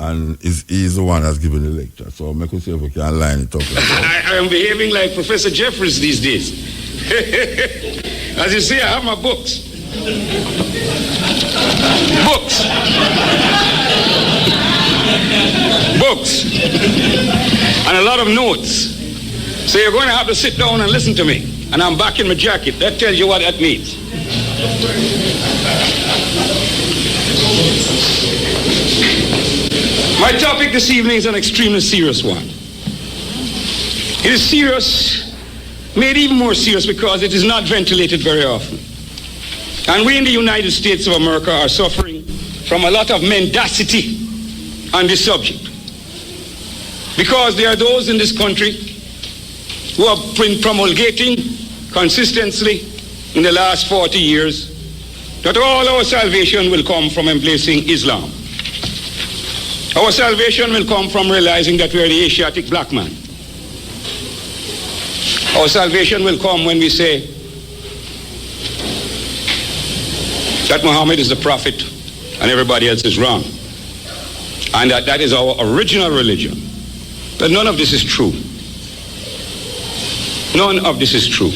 And he's the one that's giving the lecture. So make us see if we can line it up. I am behaving like Professor Jeffries these days. As you see, I have my books. Books. And a lot of notes. So you're going to have to sit down and listen to me. And I'm back in my jacket. That tells you what that means. My topic this evening is an extremely serious one. It is serious, made even more serious because it is not ventilated very often. And we in the United States of America are suffering from a lot of mendacity on this subject. Because there are those in this country who have been promulgating consistently in the last 40 years that all our salvation will come from embracing Islam. Our salvation will come from realizing that we are the Asiatic black man. Our salvation will come when we say that Muhammad is the prophet and everybody else is wrong. And that is our original religion. But none of this is true. None of this is true.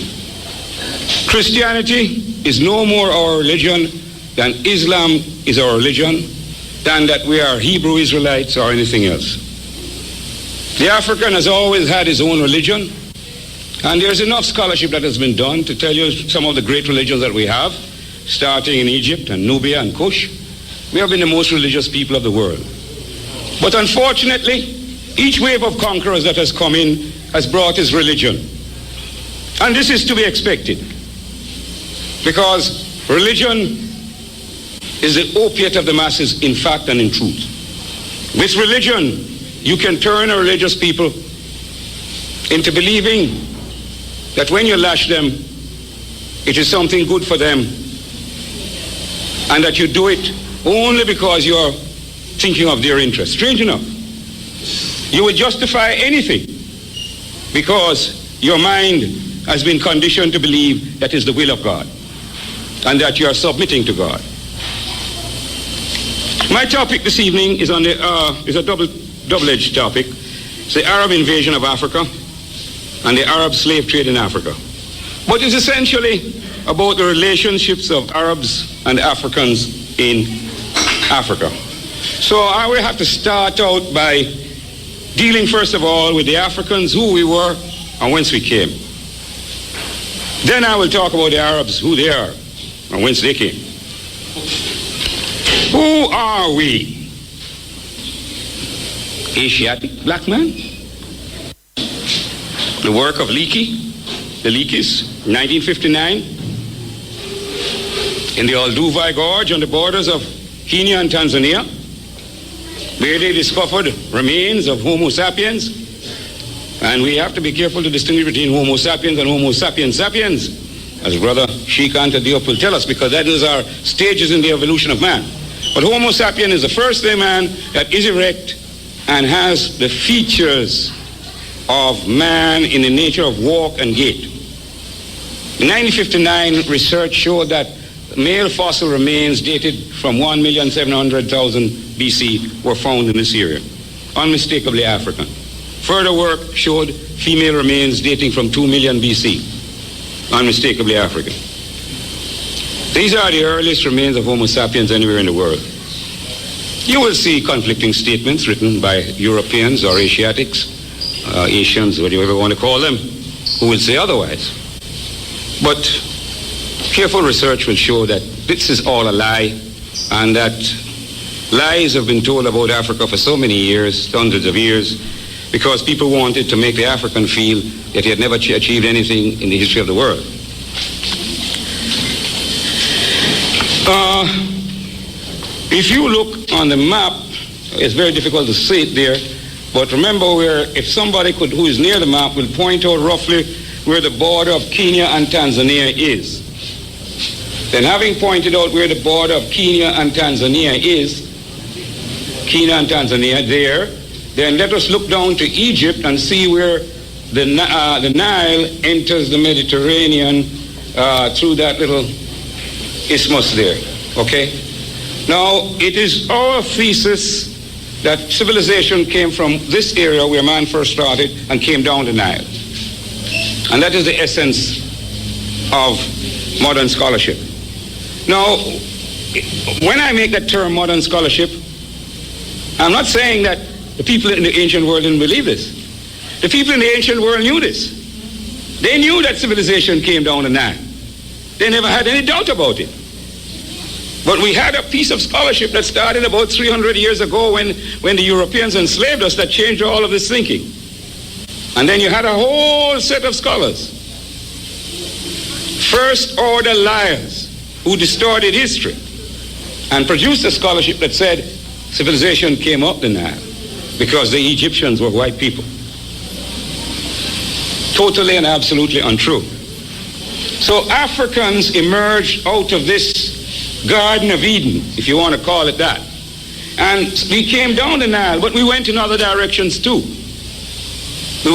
Christianity is no more our religion than Islam is our religion, than that we are Hebrew Israelites or anything else. The African has always had his own religion, and there's enough scholarship that has been done to tell you some of the great religions that we have, starting in Egypt and Nubia and Kush. We have been the most religious people of the world. But unfortunately, each wave of conquerors that has come in has brought his religion. And this is to be expected, because religion is the opiate of the masses in fact and in truth. With religion, you can turn a religious people into believing that when you lash them, it is something good for them, and that you do it only because you are thinking of their interest. Strange enough, you would justify anything because your mind has been conditioned to believe that is the will of God and that you are submitting to God. My topic this evening is a double-edged topic. It's the Arab invasion of Africa and the Arab slave trade in Africa. But it's essentially about the relationships of Arabs and Africans in Africa. So I will have to start out by dealing first of all with the Africans, who we were and whence we came. Then I will talk about the Arabs, who they are and whence they came. Who are we? Asiatic black man? The work of the Leakeys, 1959, in the Olduvai Gorge on the borders of Kenya and Tanzania, where they discovered remains of Homo sapiens. And we have to be careful to distinguish between Homo sapiens and Homo sapiens sapiens, as Brother Sheikh Anta Diop will tell us, because that is our stages in the evolution of man. But Homo sapien is the first day man that is erect and has the features of man in the nature of walk and gait. In 1959, research showed that male fossil remains dated from 1,700,000 BC were found in this area, unmistakably African. Further work showed female remains dating from 2 million BC, unmistakably African. These are the earliest remains of Homo sapiens anywhere in the world. You will see conflicting statements written by Europeans or Asiatics, Asians, whatever you want to call them, who will say otherwise. But careful research will show that this is all a lie, and that lies have been told about Africa for so many years, hundreds of years, because people wanted to make the African feel that he had never achieved anything in the history of the world. If you look on the map, it's very difficult to see it there, but remember if somebody who is near the map will point out roughly where the border of Kenya and Tanzania is. Then having pointed out where the border of Kenya and Tanzania is, there, then let us look down to Egypt and see where the Nile enters the Mediterranean through that little isthmus there, okay? Now, it is our thesis that civilization came from this area where man first started and came down the Nile. And that is the essence of modern scholarship. Now, when I make that term modern scholarship, I'm not saying that the people in the ancient world didn't believe this. The people in the ancient world knew this. They knew that civilization came down the Nile. They never had any doubt about it. But we had a piece of scholarship that started about 300 years ago when the Europeans enslaved us that changed all of this thinking. And then you had a whole set of scholars, first-order liars who distorted history and produced a scholarship that said civilization came up the Nile because the Egyptians were white people. Totally and absolutely untrue. So Africans emerged out of this Garden of Eden, if you want to call it that. And we came down the Nile, but we went in other directions too. So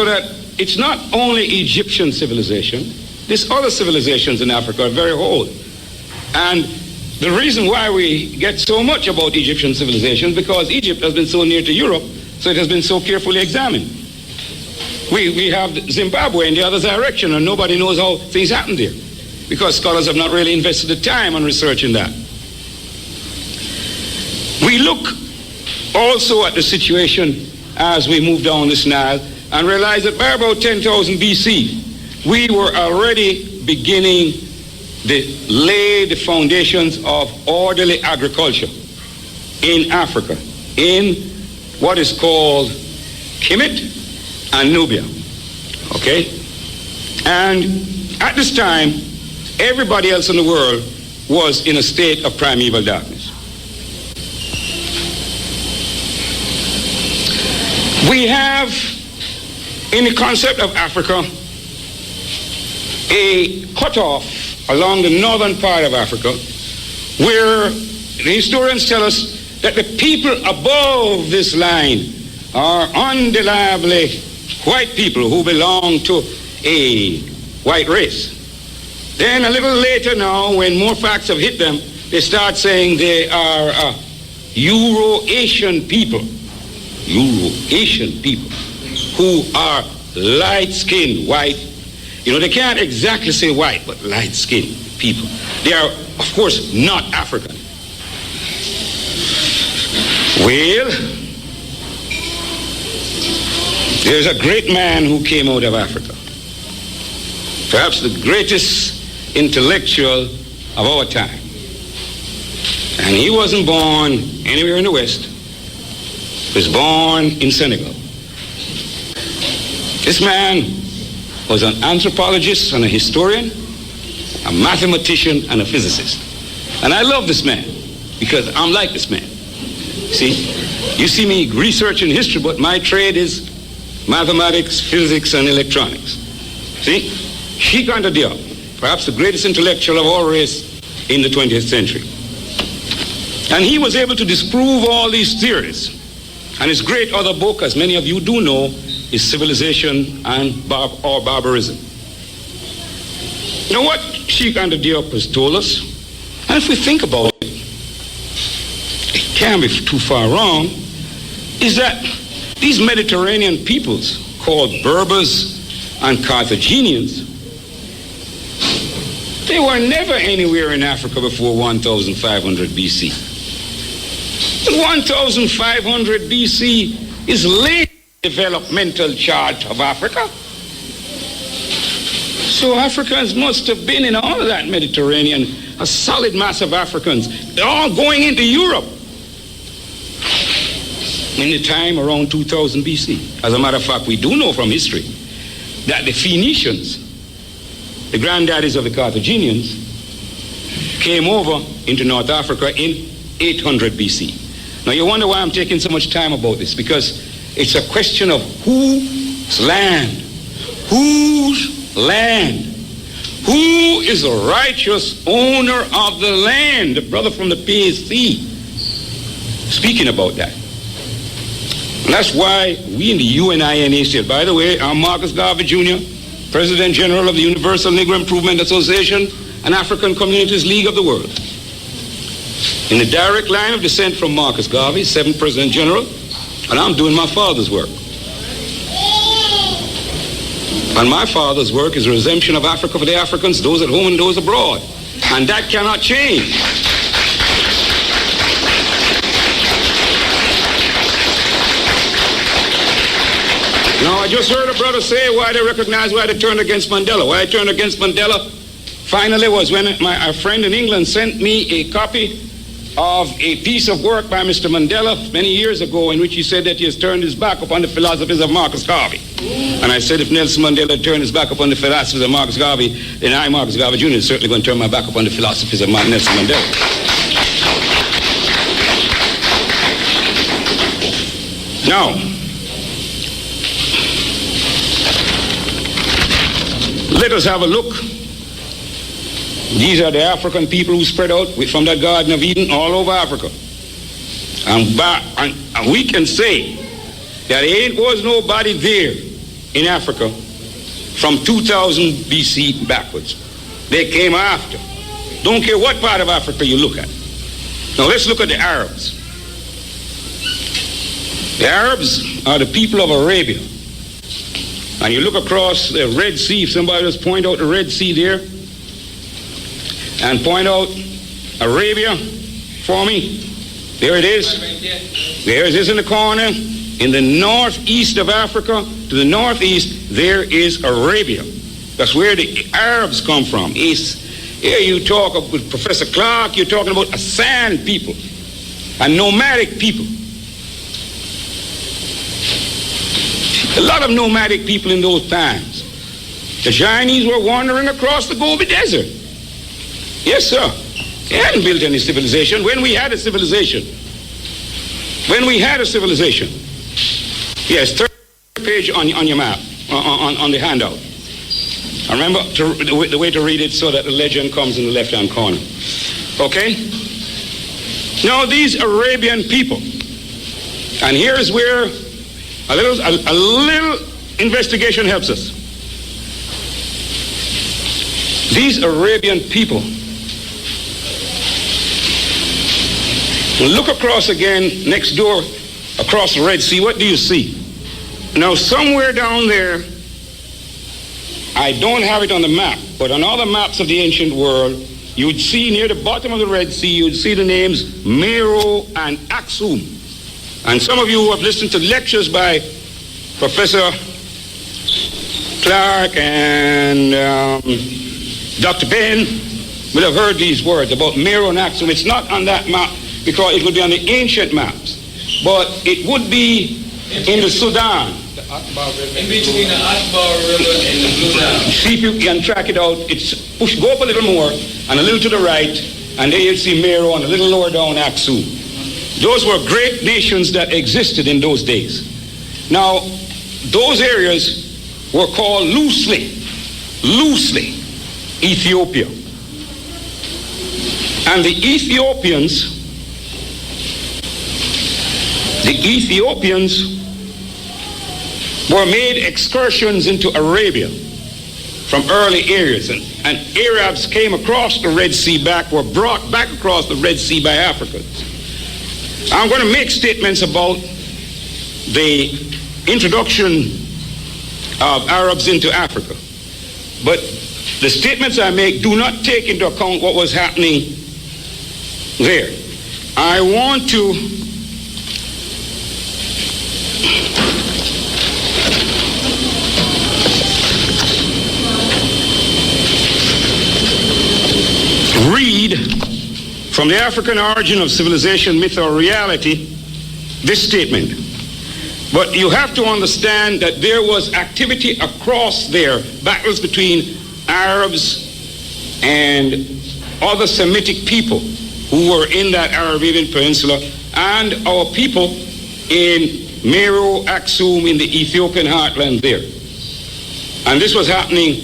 that it's not only Egyptian civilization, these other civilizations in Africa are very old. And the reason why we get so much about Egyptian civilization is because Egypt has been so near to Europe, so it has been so carefully examined. We have Zimbabwe in the other direction, and nobody knows how things happen there, because scholars have not really invested the time on researching that. We look also at the situation as we move down this Nile and realize that by about 10,000 BC, we were already beginning to lay the foundations of orderly agriculture in Africa, in what is called Kemet and Nubia, okay? And at this time, everybody else in the world was in a state of primeval darkness. We have, in the concept of Africa, a cutoff along the northern part of Africa where the historians tell us that the people above this line are undeniably white people who belong to a white race. Then a little later now, when more facts have hit them, they start saying they are Euro-Asian people. Euro-Asian people who are light-skinned, white. You know, they can't exactly say white, but light-skinned people. They are, of course, not African. Well, there's a great man who came out of Africa. Perhaps the greatest intellectual of our time. And he wasn't born anywhere in the West. He was born in Senegal. This man was an anthropologist and a historian, a mathematician and a physicist. And I love this man because I'm like this man. See, you see me researching history, but my trade is mathematics, physics, and electronics. See, Cheikh Anta Diop, perhaps the greatest intellectual of our race in the 20th century. And he was able to disprove all these theories. And his great other book, as many of you do know, is Civilization and Barbarism. You know what Cheikh Anta Diop has told us? And if we think about it, it can't be too far wrong, is that these Mediterranean peoples called Berbers and Carthaginians, they were never anywhere in Africa before 1500 BC. 1500 BC is late developmental chart of Africa. So Africans must have been in all of that Mediterranean, a solid mass of Africans. They're all going into Europe in the time around 2000 BC. As a matter of fact, we do know from history that the Phoenicians, the granddaddies of the Carthaginians, came over into North Africa in 800 BC. Now you wonder why I'm taking so much time about this, because it's a question of whose land? Whose land? Who is the righteous owner of the land? The brother from the PSC speaking about that. And that's why we in the UNINA said, by the way, I'm Marcus Garvey Jr., President General of the Universal Negro Improvement Association and African Communities League of the World. in the direct line of descent from Marcus Garvey, 7th President General, and I'm doing my father's work. And my father's work is a redemption of Africa for the Africans, those at home and those abroad. And that cannot change. Now, I just heard a brother say why they recognize why they turned against Mandela. Why I turned against Mandela finally was when a friend in England sent me a copy of a piece of work by Mr. Mandela many years ago in which he said that he has turned his back upon the philosophies of Marcus Garvey. And I said if Nelson Mandela turned his back upon the philosophies of Marcus Garvey, then I, Marcus Garvey Jr., is certainly going to turn my back upon the philosophies of Nelson Mandela. Now, let us have a look. These are the African people who spread out from that Garden of Eden all over Africa. And we can say that there was nobody there in Africa from 2000 BC backwards. They came after. Don't care what part of Africa you look at. Now let's look at the Arabs. The Arabs are the people of Arabia. And you look across the Red Sea, if somebody just point out the Red Sea there, and point out Arabia for me. There it is. There it is in the corner. In the northeast of Africa, to the northeast, there is Arabia. That's where the Arabs come from. Here you talk with Professor Clark, you're talking about a sand people, a nomadic people. A lot of nomadic people in those times. The Chinese were wandering across the Gobi Desert. Yes, sir. They hadn't built any civilization. When we had a civilization. Yes, third page on your map, on the handout. I remember the way to read it so that the legend comes in the left-hand corner. Okay? Now, these Arabian people, and here's where a little investigation helps us. These Arabian people, look across again, next door, across the Red Sea. What do you see? Now, somewhere down there, I don't have it on the map, but on all the maps of the ancient world, you would see near the bottom of the Red Sea, you would see the names Meroe and Aksum. And some of you who have listened to lectures by Professor Clark and Dr. Penn will have heard these words about Meroe and Aksum. It's not on that map because it would be on the ancient maps, but it would be in the Sudan. In between the Akbar River and the Blue Nile. See if you can track it out. It's go up a little more and a little to the right, and there you'll see Meroe, and a little lower down Aksum. Those were great nations that existed in those days. Now, those areas were called loosely Ethiopia. And the Ethiopians were made excursions into Arabia from early areas, and Arabs came across the Red Sea were brought back across the Red Sea by Africans. I'm going to make statements about the introduction of Arabs into Africa, but the statements I make do not take into account what was happening there. I want to read from the African Origin of Civilization, Myth or Reality, this statement. But you have to understand that there was activity across there, battles between Arabs and other Semitic people who were in that Arabian Peninsula, and our people in Meroe, Aksum, in the Ethiopian heartland there. And this was happening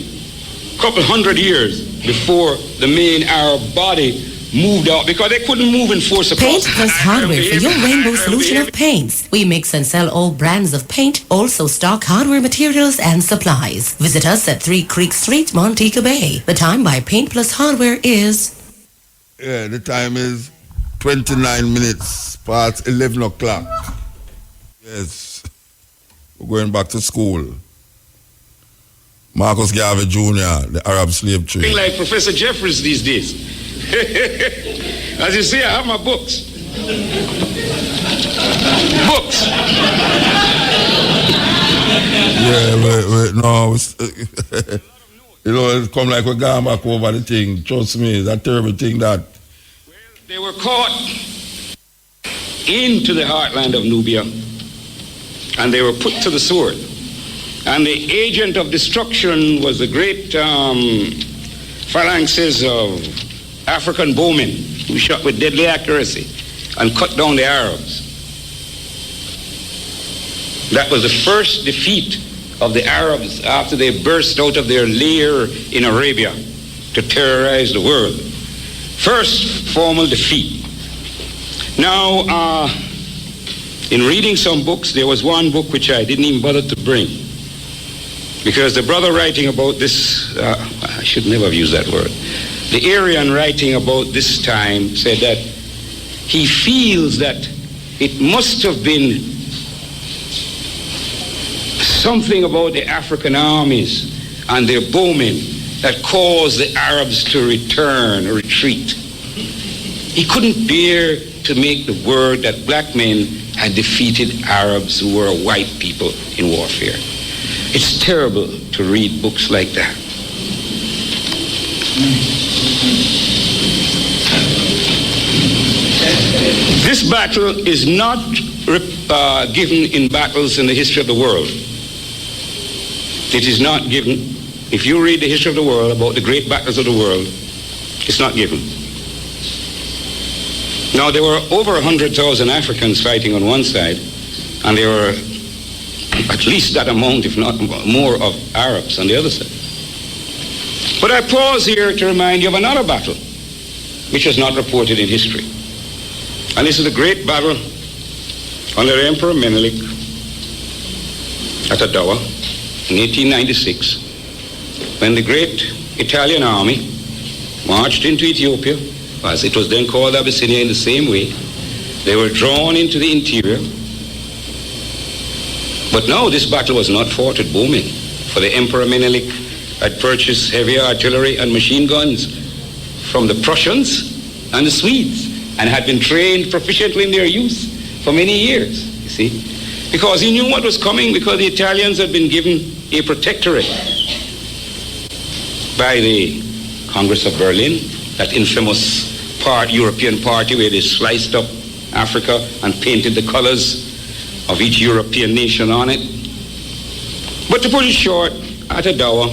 a couple hundred years before the main Arab body moved out, because they couldn't move in force across. Paint plus hardware for your rainbow solution of paints. We mix and sell all brands of paint, also stock hardware materials and supplies. Visit us at 3 Creek Street, Montego Bay. The time by Paint plus Hardware is... Yeah, the time is 29 minutes past 11 o'clock. Yes. We're going back to school. Marcus Garvey Jr., the Arab slave trade. Like Professor Jeffries these days. As you see, I have my books. Books. Yeah, no. You know, it come like we're going back over the thing. Trust me, it's a terrible thing that. Well, they were caught into the heartland of Nubia, and they were put to the sword. And the agent of destruction was the great phalanxes of African bowmen who shot with deadly accuracy and cut down the Arabs. That was the first defeat of the Arabs after they burst out of their lair in Arabia to terrorize the world. First formal defeat. Now, in reading some books, there was one book which I didn't even bother to bring, because the brother writing about this, I should never have used that word, the Aryan writing about this time said that he feels that it must have been something about the African armies and their bowmen that caused the Arabs to return or retreat. He couldn't bear to make the word that black men had defeated Arabs who were white people in warfare. It's terrible to read books like that. This battle is not given in battles in the history of the world. It is not given. If you read the history of the world about the great battles of the world, it's not given. Now, there were over 100,000 Africans fighting on one side, and there were at least that amount, if not more, of Arabs on the other side. But I pause here to remind you of another battle, which is not reported in history. And this is the great battle under Emperor Menelik at Adawa in 1896, when the great Italian army marched into Ethiopia, as it was then called Abyssinia, in the same way. They were drawn into the interior. But now this battle was not fought at bowmen, for the Emperor Menelik had purchased heavy artillery and machine guns from the Prussians and the Swedes, and had been trained proficiently in their use for many years, you see. Because he knew what was coming, because the Italians had been given a protectorate by the Congress of Berlin, that infamous European party where they sliced up Africa and painted the colors of each European nation on it. But to put it short, at Adawa,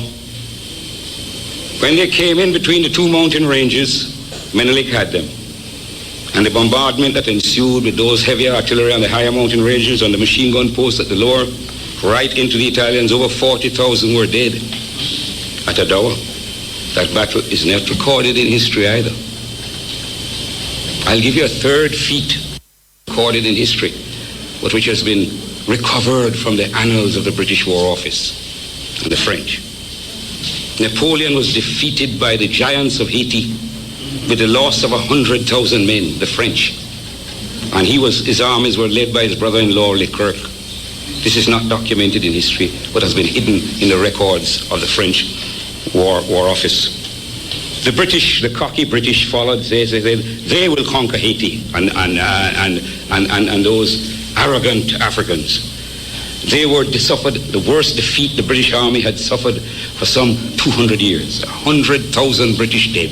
when they came in between the two mountain ranges, Menelik had them. And the bombardment that ensued with those heavy artillery on the higher mountain ranges, on the machine gun posts at the lower, right into the Italians, over 40,000 were dead at Adawa. That battle is not recorded in history either. I'll give you a third feat recorded in history, but which has been recovered from the annals of the British War Office and the French. Napoleon was defeated by the giants of Haiti with the loss of 100,000 men, the French. And his armies were led by his brother-in-law, Leclerc. This is not documented in history, but has been hidden in the records of the French War Office. The British, the cocky British followed. They said they will conquer Haiti and those arrogant Africans. They suffered the worst defeat the British army had suffered for some 200 years. 100,000 British dead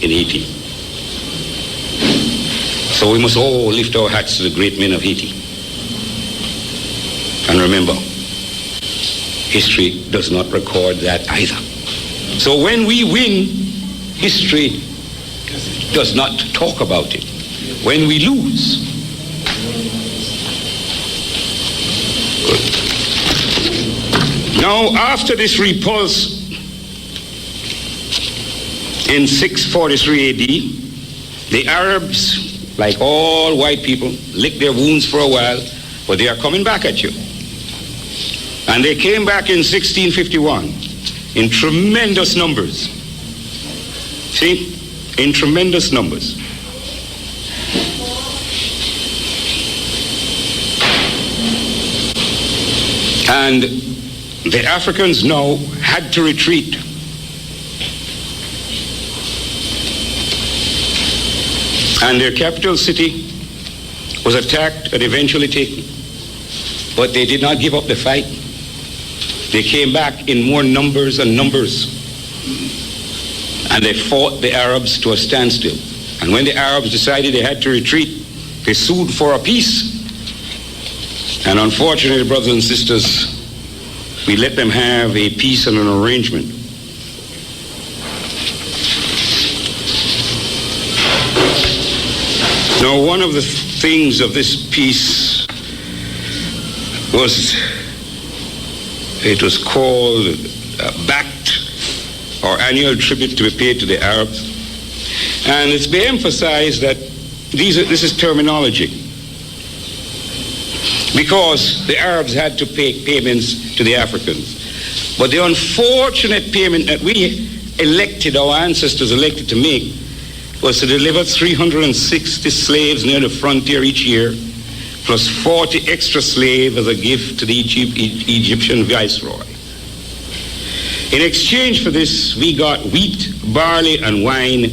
in Haiti. So we must all lift our hats to the great men of Haiti. And remember, history does not record that either. So when we win, history does not talk about it. When we lose, good. Now, after this repulse in 643 AD, the Arabs, like all white people, licked their wounds for a while, but they are coming back at you. And they came back in 1651 in tremendous numbers. See, in tremendous numbers. And the Africans now had to retreat. And their capital city was attacked and eventually taken. But they did not give up the fight. They came back in more numbers and numbers. And they fought the Arabs to a standstill. And when the Arabs decided they had to retreat, they sued for a peace. And unfortunately, brothers and sisters, we let them have a peace and an arrangement. Now, one of the things of this peace was, it was called BACT, or annual tribute to be paid to the Arabs. And it's been emphasized that this is terminology, because the Arabs had to pay payments to the Africans. But the unfortunate payment that we elected, our ancestors elected to make, was to deliver 360 slaves near the frontier each year, plus 40 extra slaves as a gift to the Egyptian viceroy. In exchange for this, we got wheat, barley, and wine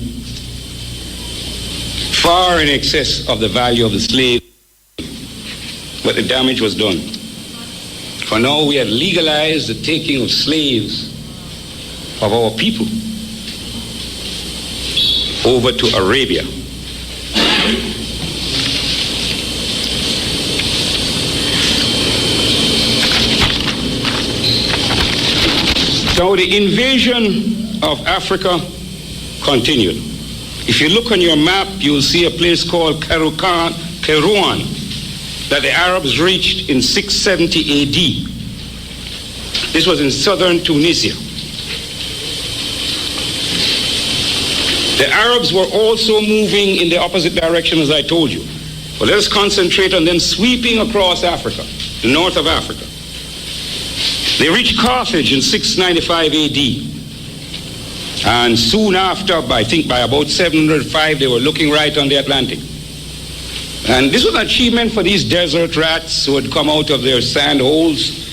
far in excess of the value of the slave, but the damage was done. For now, we had legalized the taking of slaves of our people over to Arabia. So the invasion of Africa continued. If you look on your map, you'll see a place called Kairouan that the Arabs reached in 670 AD. This was in southern Tunisia. The Arabs were also moving in the opposite direction, as I told you. But let us concentrate on them sweeping across Africa, the north of Africa. They reached Carthage in 695 AD. And soon after, I think by about 705, they were looking right on the Atlantic. And this was an achievement for these desert rats who had come out of their sand holes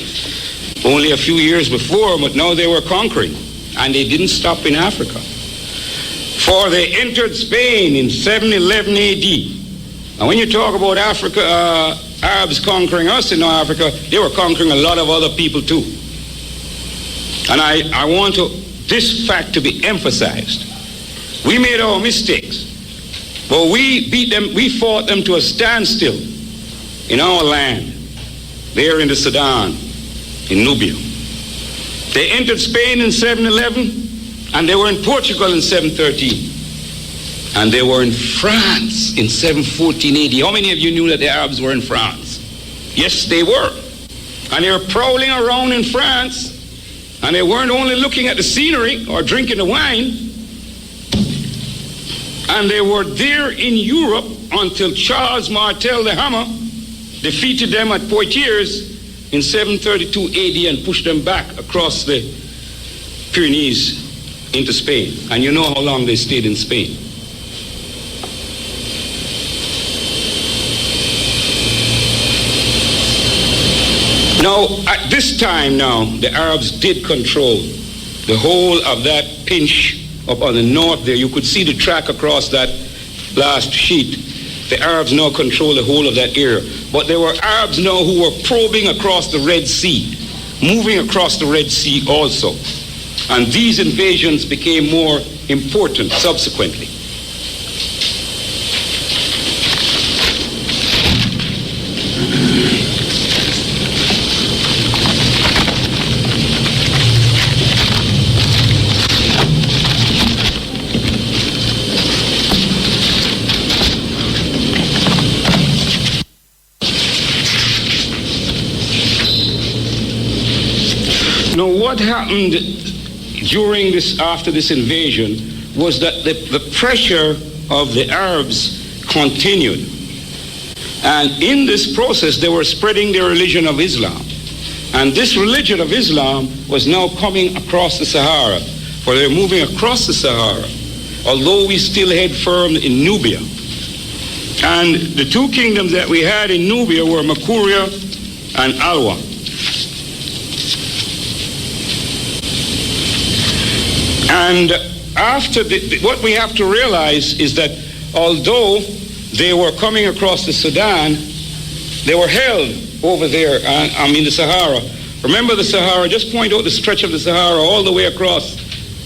only a few years before, but now they were conquering. And they didn't stop in Africa. For they entered Spain in 711 AD. And when you talk about Africa, Arabs conquering us in North Africa, they were conquering a lot of other people too. And I want this fact to be emphasized. We made our mistakes, but we beat them, we fought them to a standstill in our land, there in the Sudan, in Nubia. They entered Spain in 711, and they were in Portugal in 713. And they were in France in 714 AD. How many of you knew that the Arabs were in France? Yes, they were. And they were prowling around in France, and they weren't only looking at the scenery or drinking the wine, and they were there in Europe until Charles Martel the Hammer defeated them at Poitiers in 732 AD and pushed them back across the Pyrenees into Spain. And you know how long they stayed in Spain. Now, at this time now, the Arabs did control the whole of that pinch up on the north there. You could see the track across that last sheet. The Arabs now control the whole of that area. But there were Arabs now who were probing across the Red Sea, moving across the Red Sea also. And these invasions became more important subsequently. Now, what happened during this, after this invasion, was that the pressure of the Arabs continued. And in this process, they were spreading their religion of Islam. And this religion of Islam was now coming across the Sahara, for they were moving across the Sahara, although we still had firm in Nubia. And the two kingdoms that we had in Nubia were Makuria and Alwa. And after what we have to realize is that although they were coming across the Sudan, they were held over there, the Sahara. Remember the Sahara, just point out the stretch of the Sahara all the way across,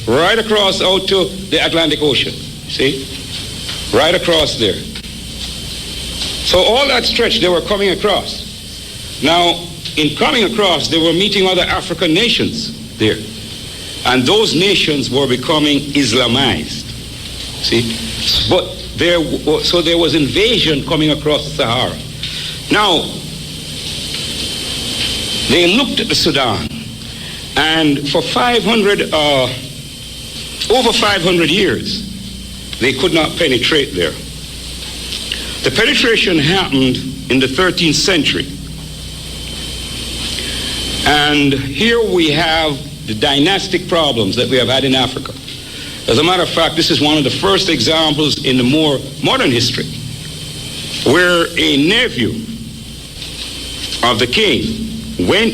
right across out to the Atlantic Ocean, see? Right across there. So all that stretch they were coming across. Now, in coming across, they were meeting other African nations there. And those nations were becoming Islamized, see? But there was invasion coming across the Sahara. Now, they looked at the Sudan, and for over 500 years, they could not penetrate there. The penetration happened in the 13th century. And here we have the dynastic problems that we have had in Africa. As a matter of fact, this is one of the first examples in the more modern history where a nephew of the king went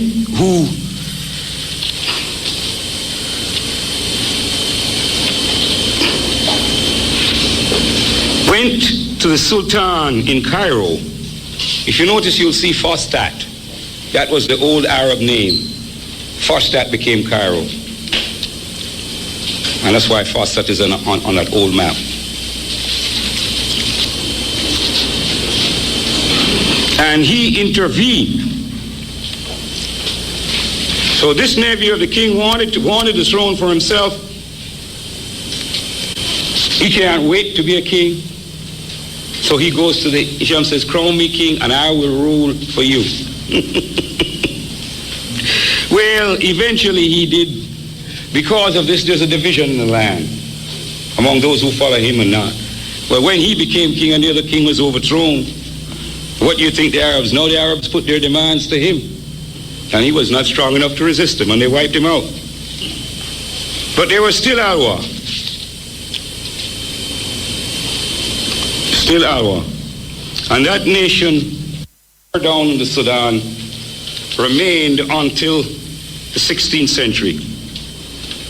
to the Sultan in Cairo. If you notice, you'll see Fostat. That was the old Arab name. Fostat became Cairo. And that's why Fostat is on that old map. And he intervened. So this nephew of the king wanted the throne for himself. He can't wait to be a king. So he goes to the Isham, says, crown me king and I will rule for you. Well, eventually he did. Because of this, there's a division in the land among those who follow him and not. Well, when he became king and the other king was overthrown, what do you think the Arabs? No, the Arabs put their demands to him. And he was not strong enough to resist them, and they wiped him out. But they were still Alwa. Still Alwa. And that nation down in the Sudan remained until the 16th century,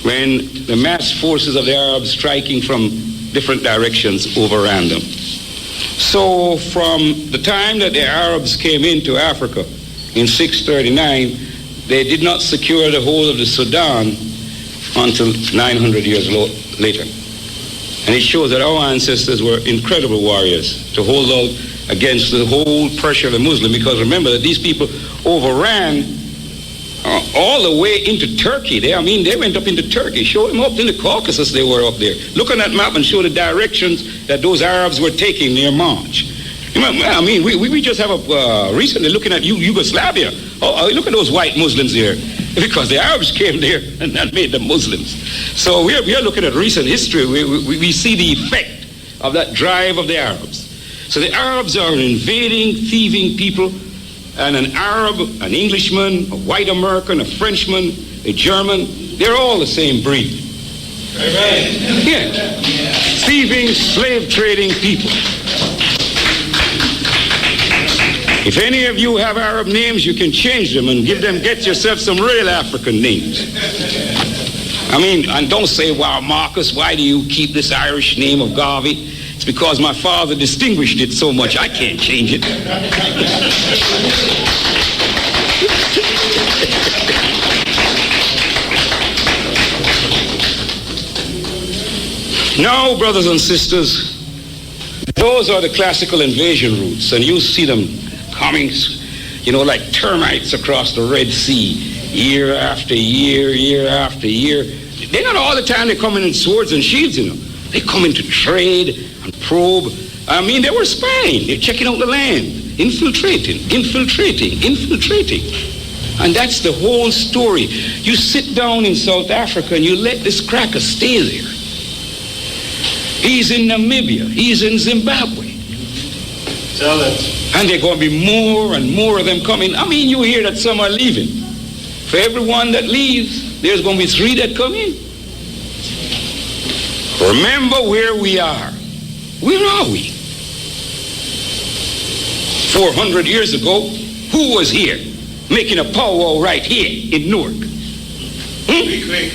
when the mass forces of the Arabs striking from different directions overran them. So from the time that the Arabs came into Africa in 639, they did not secure the whole of the Sudan until 900 years later. And it shows that our ancestors were incredible warriors to hold out against the whole pressure of the Muslim, because remember that these people overran all the way into Turkey. They went up into Turkey. Show them up in the Caucasus. They were up there. Look on that map and show the directions that those Arabs were taking their march. We just have recently looking at Yugoslavia. Oh, look at those white Muslims there, because the Arabs came there and that made them Muslims. So we are looking at recent history. We see the effect of that drive of the Arabs. So the Arabs are an invading, thieving people. And an Arab, an Englishman, a white American, a Frenchman, a German, they're all the same breed. Right. Yeah. Thieving, slave trading people. If any of you have Arab names, you can change them and get yourself some real African names. And don't say, wow, Marcus, why do you keep this Irish name of Garvey? It's because my father distinguished it so much, I can't change it. Now, brothers and sisters, those are the classical invasion routes, and you see them coming, like termites across the Red Sea, year after year, year after year. They're not all the time they come in swords and shields, They come in to trade and probe. They were spying. They're checking out the land, infiltrating. And that's the whole story. You sit down in South Africa and you let this cracker stay there. He's in Namibia. He's in Zimbabwe. Tell it. And there are going to be more and more of them coming. You hear that some are leaving. For every one that leaves, there's going to be 3 that come in. Remember where we are. Where are we? 400 years ago, who was here making a powwow right here in Newark? Quick.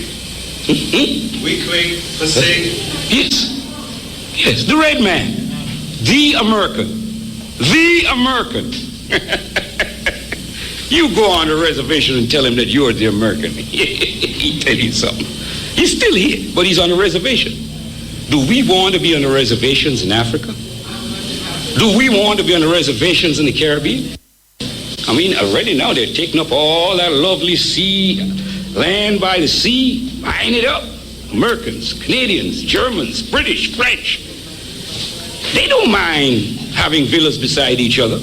Weakling, Passaic. Yes. Yes, the red man. The American. The American. You go on the reservation and tell him that you're the American. He'll tell you something. He's still here, but he's on the reservation. Do we want to be on the reservations in Africa? Do we want to be on the reservations in the Caribbean? I mean, already now they're taking up all that lovely sea, land by the sea, buying it up. Americans, Canadians, Germans, British, French. They don't mind having villas beside each other.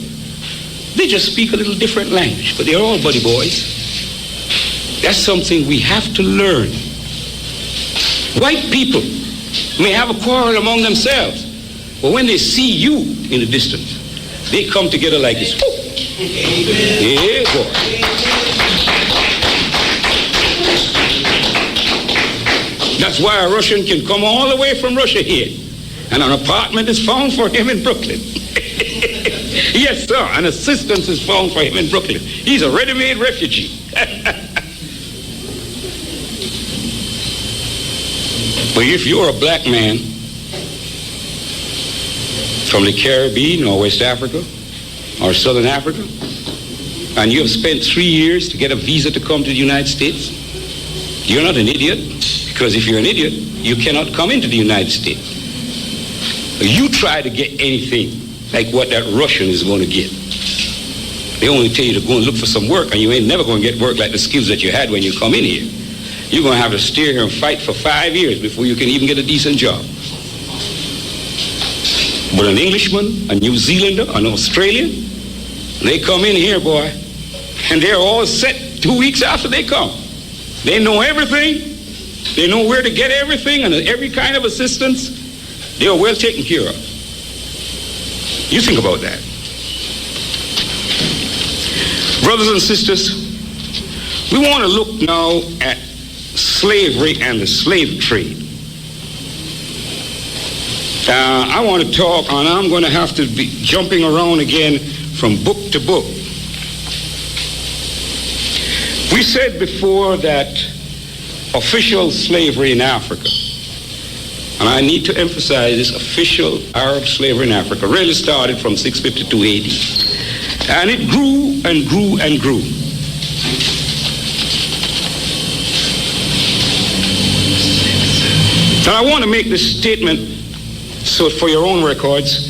They just speak a little different language, but they're all buddy boys. That's something we have to learn. White people may have a quarrel among themselves, but when they see you in the distance, they come together like this. Yeah, boy. That's why a Russian can come all the way from Russia here, and an apartment is found for him in Brooklyn. Yes, sir, an assistance is found for him in Brooklyn. He's a ready-made refugee. But if you're a black man from the Caribbean or West Africa or Southern Africa, and you have spent 3 years to get a visa to come to the United States, you're not an idiot, because if you're an idiot, you cannot come into the United States. You try to get anything like what that Russian is going to get. They only tell you to go and look for some work, and you ain't never going to get work like the skills that you had when you come in here. You're going to have to stay here and fight for 5 years before you can even get a decent job. But an Englishman, a New Zealander, an Australian, they come in here, boy, and they're all set 2 weeks after they come. They know everything. They know where to get everything and every kind of assistance. They are well taken care of. You think about that. Brothers and sisters, we want to look now at slavery and the slave trade. I want to talk, and I'm going to have to be jumping around again from book to book. We said before that official slavery in Africa, and I need to emphasize this, official Arab slavery in Africa really started from 652 AD. And it grew and grew and grew. And I want to make this statement so for your own records.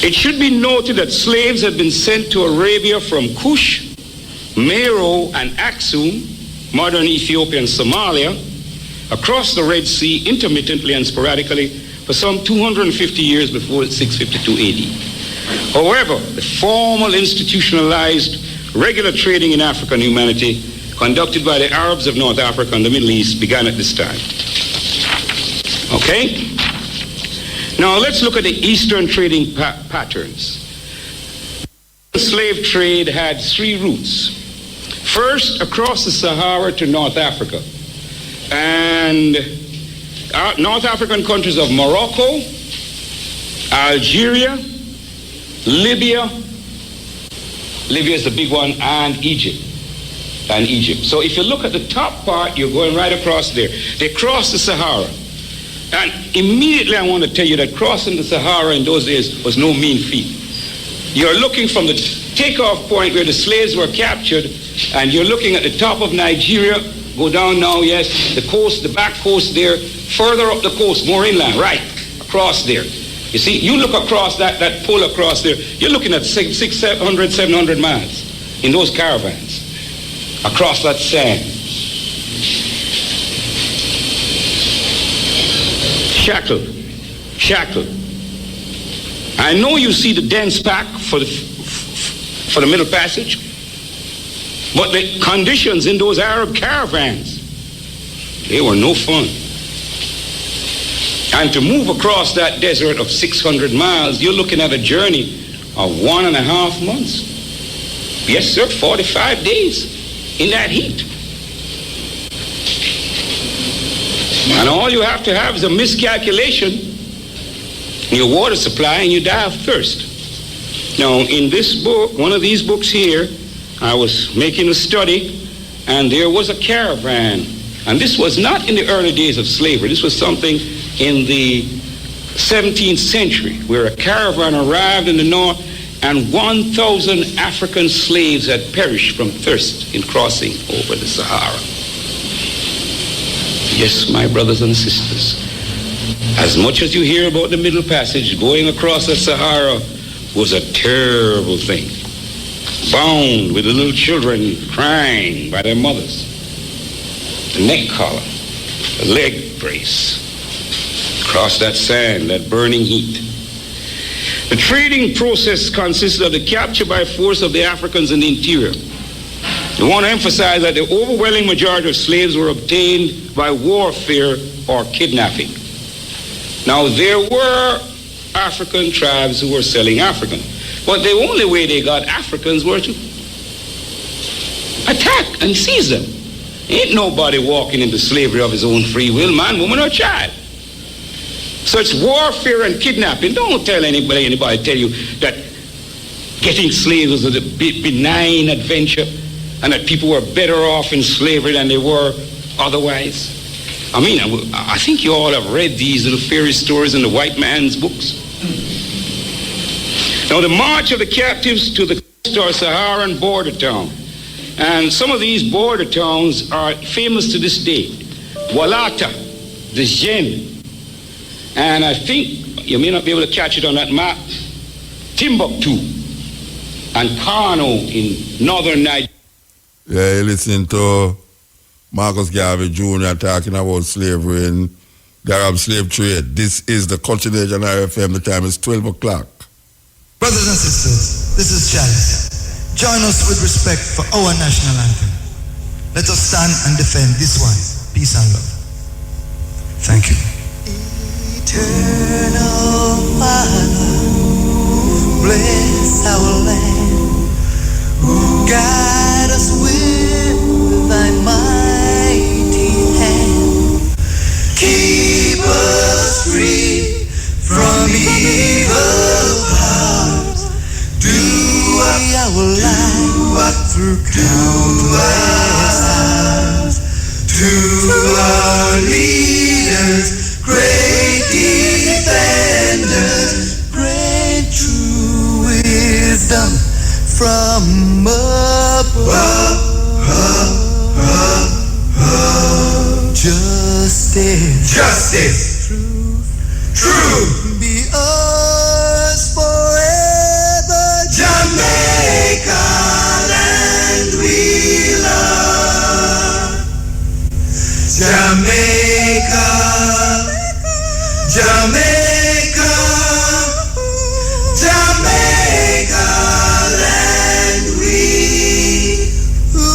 It should be noted that slaves had been sent to Arabia from Kush, Meroe, and Aksum, modern Ethiopia and Somalia, across the Red Sea intermittently and sporadically for some 250 years before 652 AD. However, the formal institutionalized regular trading in African humanity conducted by the Arabs of North Africa and the Middle East began at this time. Okay? Now let's look at the Eastern trading patterns. The slave trade had 3 routes. First, across the Sahara to North Africa. And North African countries of Morocco, Algeria, Libya is the big one, and Egypt. So if you look at the top part, you're going right across there. They crossed the Sahara. And immediately I want to tell you that crossing the Sahara in those days was no mean feat. You're looking from the takeoff point where the slaves were captured, and you're looking at the top of Nigeria, go down now, yes, the coast, the back coast there, further up the coast, more inland, right, across there. You see, you look across that pull across there, you're looking at 600, 700 miles in those caravans across that sand. Shackled. I know you see the dense pack for the Middle Passage, but the conditions in those Arab caravans, they were no fun. And to move across that desert of 600 miles, you're looking at a journey of 1.5 months. Yes, sir, 45 days in that heat. And all you have to have is a miscalculation in your water supply and you die of thirst. Now, in this book, one of these books here, I was making a study, and there was a caravan And this was not in the early days of slavery. This was something in the 17th century, where a caravan arrived in the north and 1,000 African slaves had perished from thirst in crossing over the Sahara. Yes, my brothers and sisters, as much as you hear about the Middle Passage, going across the Sahara was a terrible thing. Bound with the little children crying by their mothers. The neck collar, the leg brace, across that sand, that burning heat. The trading process consisted of the capture by force of the Africans in the interior. I want to emphasize that the overwhelming majority of slaves were obtained by warfare or kidnapping. Now, there were African tribes who were selling Africans, but the only way they got Africans were to attack and seize them. Ain't nobody walking into slavery of his own free will, man, woman, or child. So it's warfare and kidnapping. Don't tell anybody tell you that getting slaves was a benign adventure and that people were better off in slavery than they were otherwise. I mean, I think you all have read these little fairy stories in the white man's books. Now, the march of the captives to the coast or Saharan border town. And some of these border towns are famous to this day. Walata, Djen, and I think you may not be able to catch it on that map, Timbuktu and Kano in northern Nigeria. Yeah, you listen to Marcus Garvey Jr. talking about slavery and the Arab slave trade. This is the Continuation RFM. The time is 12 o'clock. Brothers and sisters, this is Chalice. Join us with respect for our national anthem. Let us stand and defend this one. Peace and love. Thank you. Eternal Father, bless our land. Guide us with thy mighty hand. Keep us free from evil powers. Do our life through countless hours. To our leaders, great defenders, great true wisdom from above. Justice, truth, be ours forever. Jamaica, land we love. Jamaica, Jamaica, Jamaica, land we love.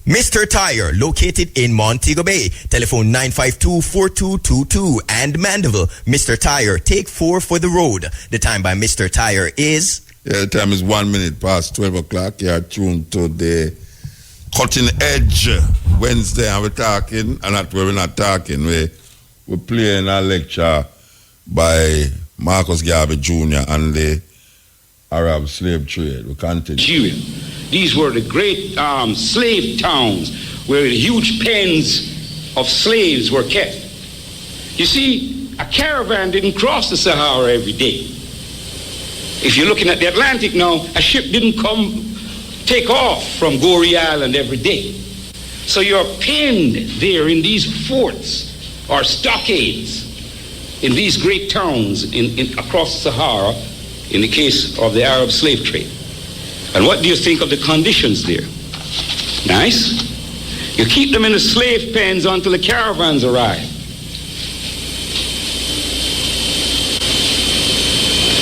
Mr. Tire, located in Montego Bay. Telephone 952-4222 and Mandeville. Mr. Tire, take 4 for the road. The time by Mr. Tire is... Yeah, the time is 1 minute past 12 o'clock. You are tuned to the Cutting Edge Wednesday, and we're talking, and that's where we're not talking. We're playing a lecture by Marcus Garvey Jr. and the Arab slave trade. We continue. These were the great slave towns where the huge pens of slaves were kept. You see, a caravan didn't cross the Sahara every day. If you're looking at the Atlantic now, a ship didn't take off from Goree Island every day. So you're penned there in these forts or stockades in these great towns across the Sahara in the case of the Arab slave trade. And what do you think of the conditions there? Nice? You keep them in the slave pens until the caravans arrive.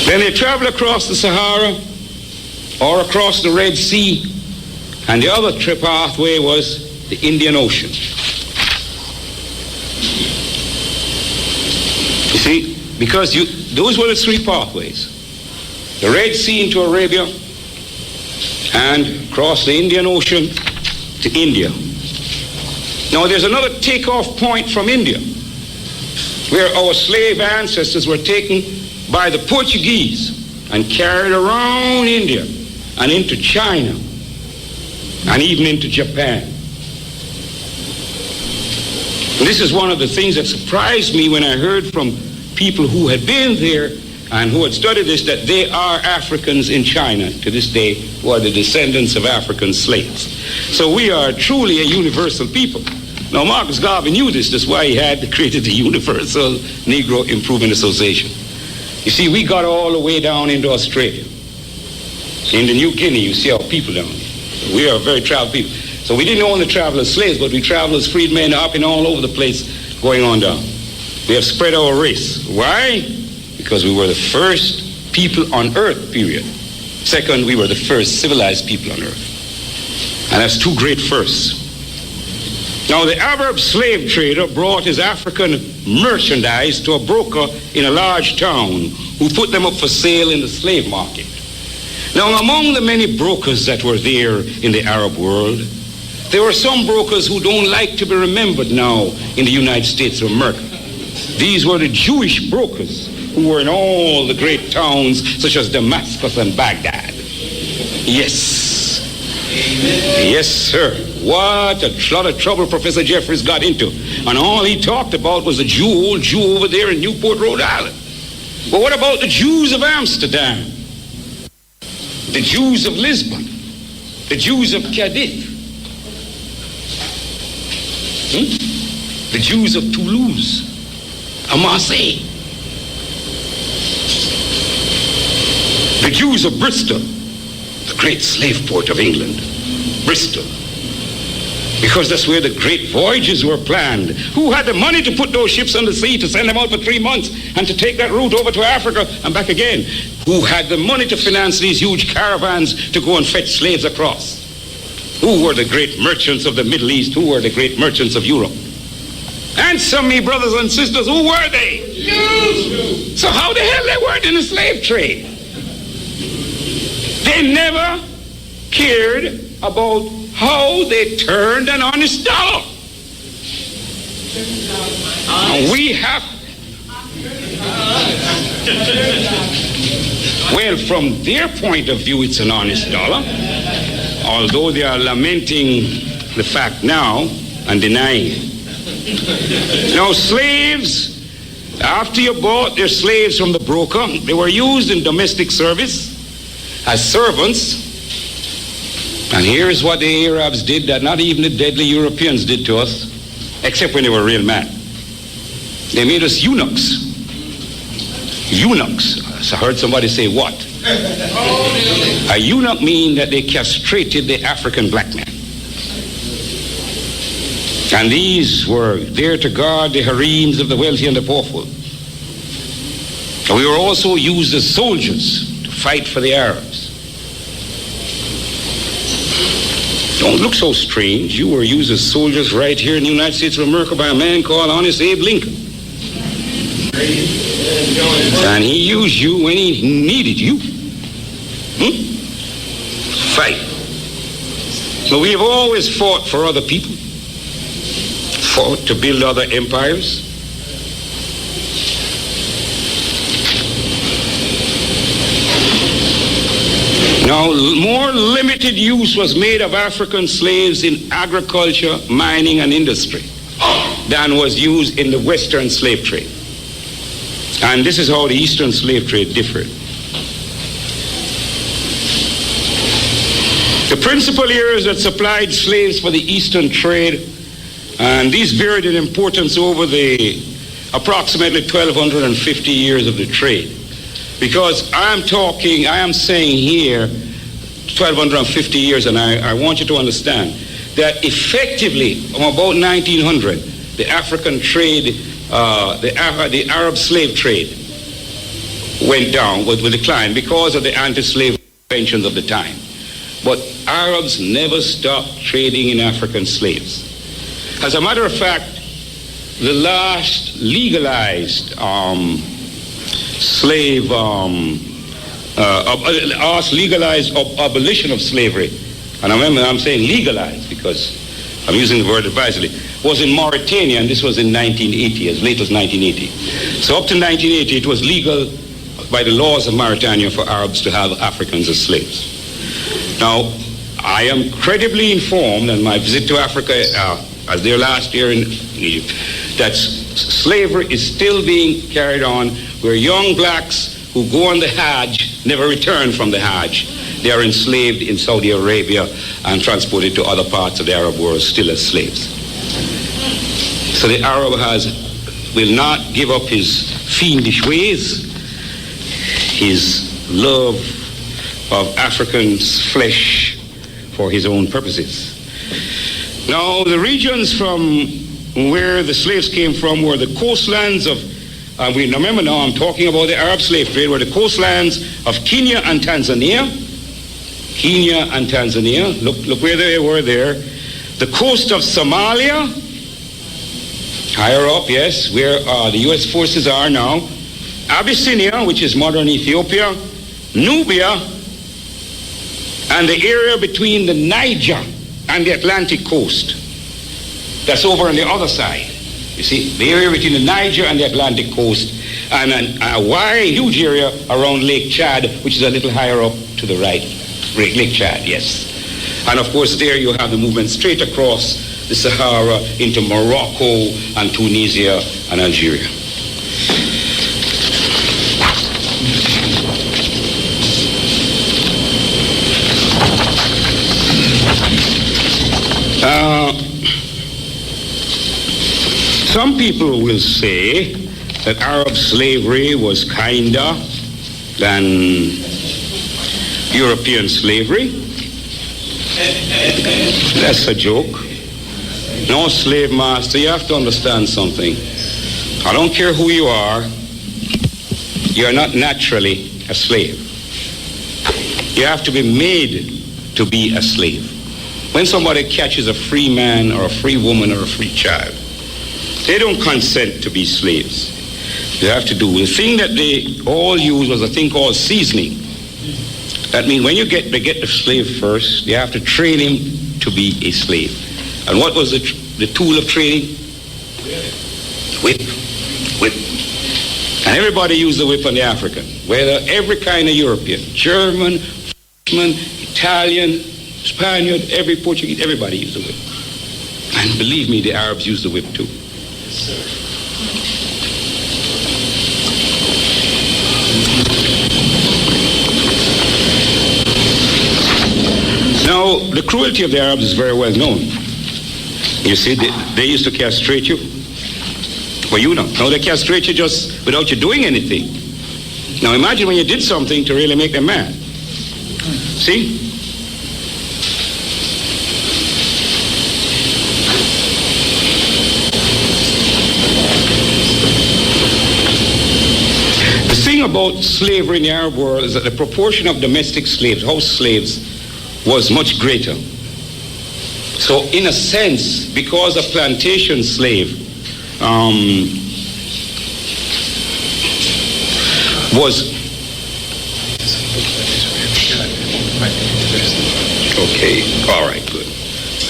Then they travel across the Sahara or across the Red Sea, and the other pathway was the Indian Ocean. You see, because those were the 3 pathways. The Red Sea into Arabia, and across the Indian Ocean to India. Now there's another takeoff point from India, where our slave ancestors were taken by the Portuguese and carried around India and into China and even into Japan. And this is one of the things that surprised me when I heard from people who had been there and who had studied this, that they are Africans in China to this day who are the descendants of African slaves. So we are truly a universal people. Now, Marcus Garvey knew this. That's why he had created the Universal Negro Improvement Association. You see, we got all the way down into Australia. In the New Guinea, you see our people down there. We are very traveled people. So we didn't only travel as slaves, but we traveled as freedmen up and all over the place going on down. We have spread our race. Why? Because we were the first people on earth, period. Second, we were the first civilized people on earth. And that's two great firsts. Now, the Arab slave trader brought his African merchandise to a broker in a large town who put them up for sale in the slave market. Now, among the many brokers that were there in the Arab world, there were some brokers who don't like to be remembered now in the United States of America. These were the Jewish brokers who were in all the great towns such as Damascus and Baghdad. Yes. Yes, sir. What a lot of trouble Professor Jeffries got into. And all he talked about was the old Jew over there in Newport, Rhode Island. But what about the Jews of Amsterdam? The Jews of Lisbon? The Jews of Cadiz? The Jews of Toulouse? And Marseille? The Jews of Bristol? The great slave port of England. Bristol. Because that's where the great voyages were planned. Who had the money to put those ships on the sea to send them out for 3 months and to take that route over to Africa and back again? Who had the money to finance these huge caravans to go and fetch slaves across? Who were the great merchants of the Middle East? Who were the great merchants of Europe? Answer me, brothers and sisters, who were they? Jews! So how the hell they weren't in the slave trade? They never cared about how they turned an honest dollar. And we have... Well, from their point of view, it's an honest dollar, although they are lamenting the fact now and denying it. Now, slaves, after you bought their slaves from the broker, they were used in domestic service as servants. And here's what the Arabs did that not even the deadly Europeans did to us, except when they were real mad. They made us eunuchs. Eunuchs. So I heard somebody say what? A eunuch means that they castrated the African black man. And these were there to guard the harems of the wealthy and the powerful. And we were also used as soldiers to fight for the Arabs. Don't look so strange. You were used as soldiers right here in the United States of America by a man called Honest Abe Lincoln. And he used you when he needed you. Fight. But we have always fought for other people. Fought to build other empires. Now, more limited use was made of African slaves in agriculture, mining, and industry than was used in the Western slave trade. And this is how the Eastern slave trade differed. The principal areas that supplied slaves for the Eastern trade, and these varied in importance over the approximately 1,250 years of the trade. Because I am saying here 1,250 years, and I want you to understand that effectively from about 1900, the African trade, the Arab slave trade went down, with decline because of the anti-slave conventions of the time. But Arabs never stopped trading in African slaves. As a matter of fact, the last legalized legalized abolition of slavery, and I remember I'm saying legalized because I'm using the word advisedly, was in Mauritania, and this was in 1980, as late as 1980. So up to 1980, it was legal by the laws of Mauritania for Arabs to have Africans as slaves. Now, I am credibly informed in my visit to Africa, I was there last year in Egypt, that slavery is still being carried on, where young blacks who go on the Hajj never return from the Hajj. They are enslaved in Saudi Arabia and transported to other parts of the Arab world still as slaves. So the Arab will not give up his fiendish ways, his love of Africans' flesh for his own purposes. Now, the regions from where the slaves came from were the coastlands of, remember now I'm talking about the Arab slave trade, were the coastlands of Kenya and Tanzania. Kenya and Tanzania, look where they were there. The coast of Somalia, higher up, yes, where the U.S. forces are now. Abyssinia, which is modern Ethiopia. Nubia, and the area between the Niger and the Atlantic coast. That's over on the other side. You see, the area between the Niger and the Atlantic coast, and a wide, huge area around Lake Chad, which is a little higher up to the right. Lake Chad, yes. And of course there you have the movement straight across the Sahara into Morocco and Tunisia and Algeria. Some people will say that Arab slavery was kinder than European slavery. That's a joke. No, slave master, you have to understand something. I don't care who you are not naturally a slave. You have to be made to be a slave. When somebody catches a free man or a free woman or a free child, they don't consent to be slaves. They have to do. The thing that they all use was a thing called seasoning. That means when they get the slave first, they have to train him to be a slave. And what was the tool of training? Whip. And everybody used the whip on the African, whether every kind of European, German, Frenchman, Italian, Spaniard, every Portuguese, everybody used the whip. And believe me, the Arabs used the whip too. Now, the cruelty of the Arabs is very well known. You see, they used to castrate you. Well, you know. Now they castrate you just without you doing anything. Now imagine when you did something to really make them mad. See? The thing about slavery in the Arab world is that the proportion of domestic slaves, house slaves, was much greater. So in a sense, because a plantation slave was okay, all right, good.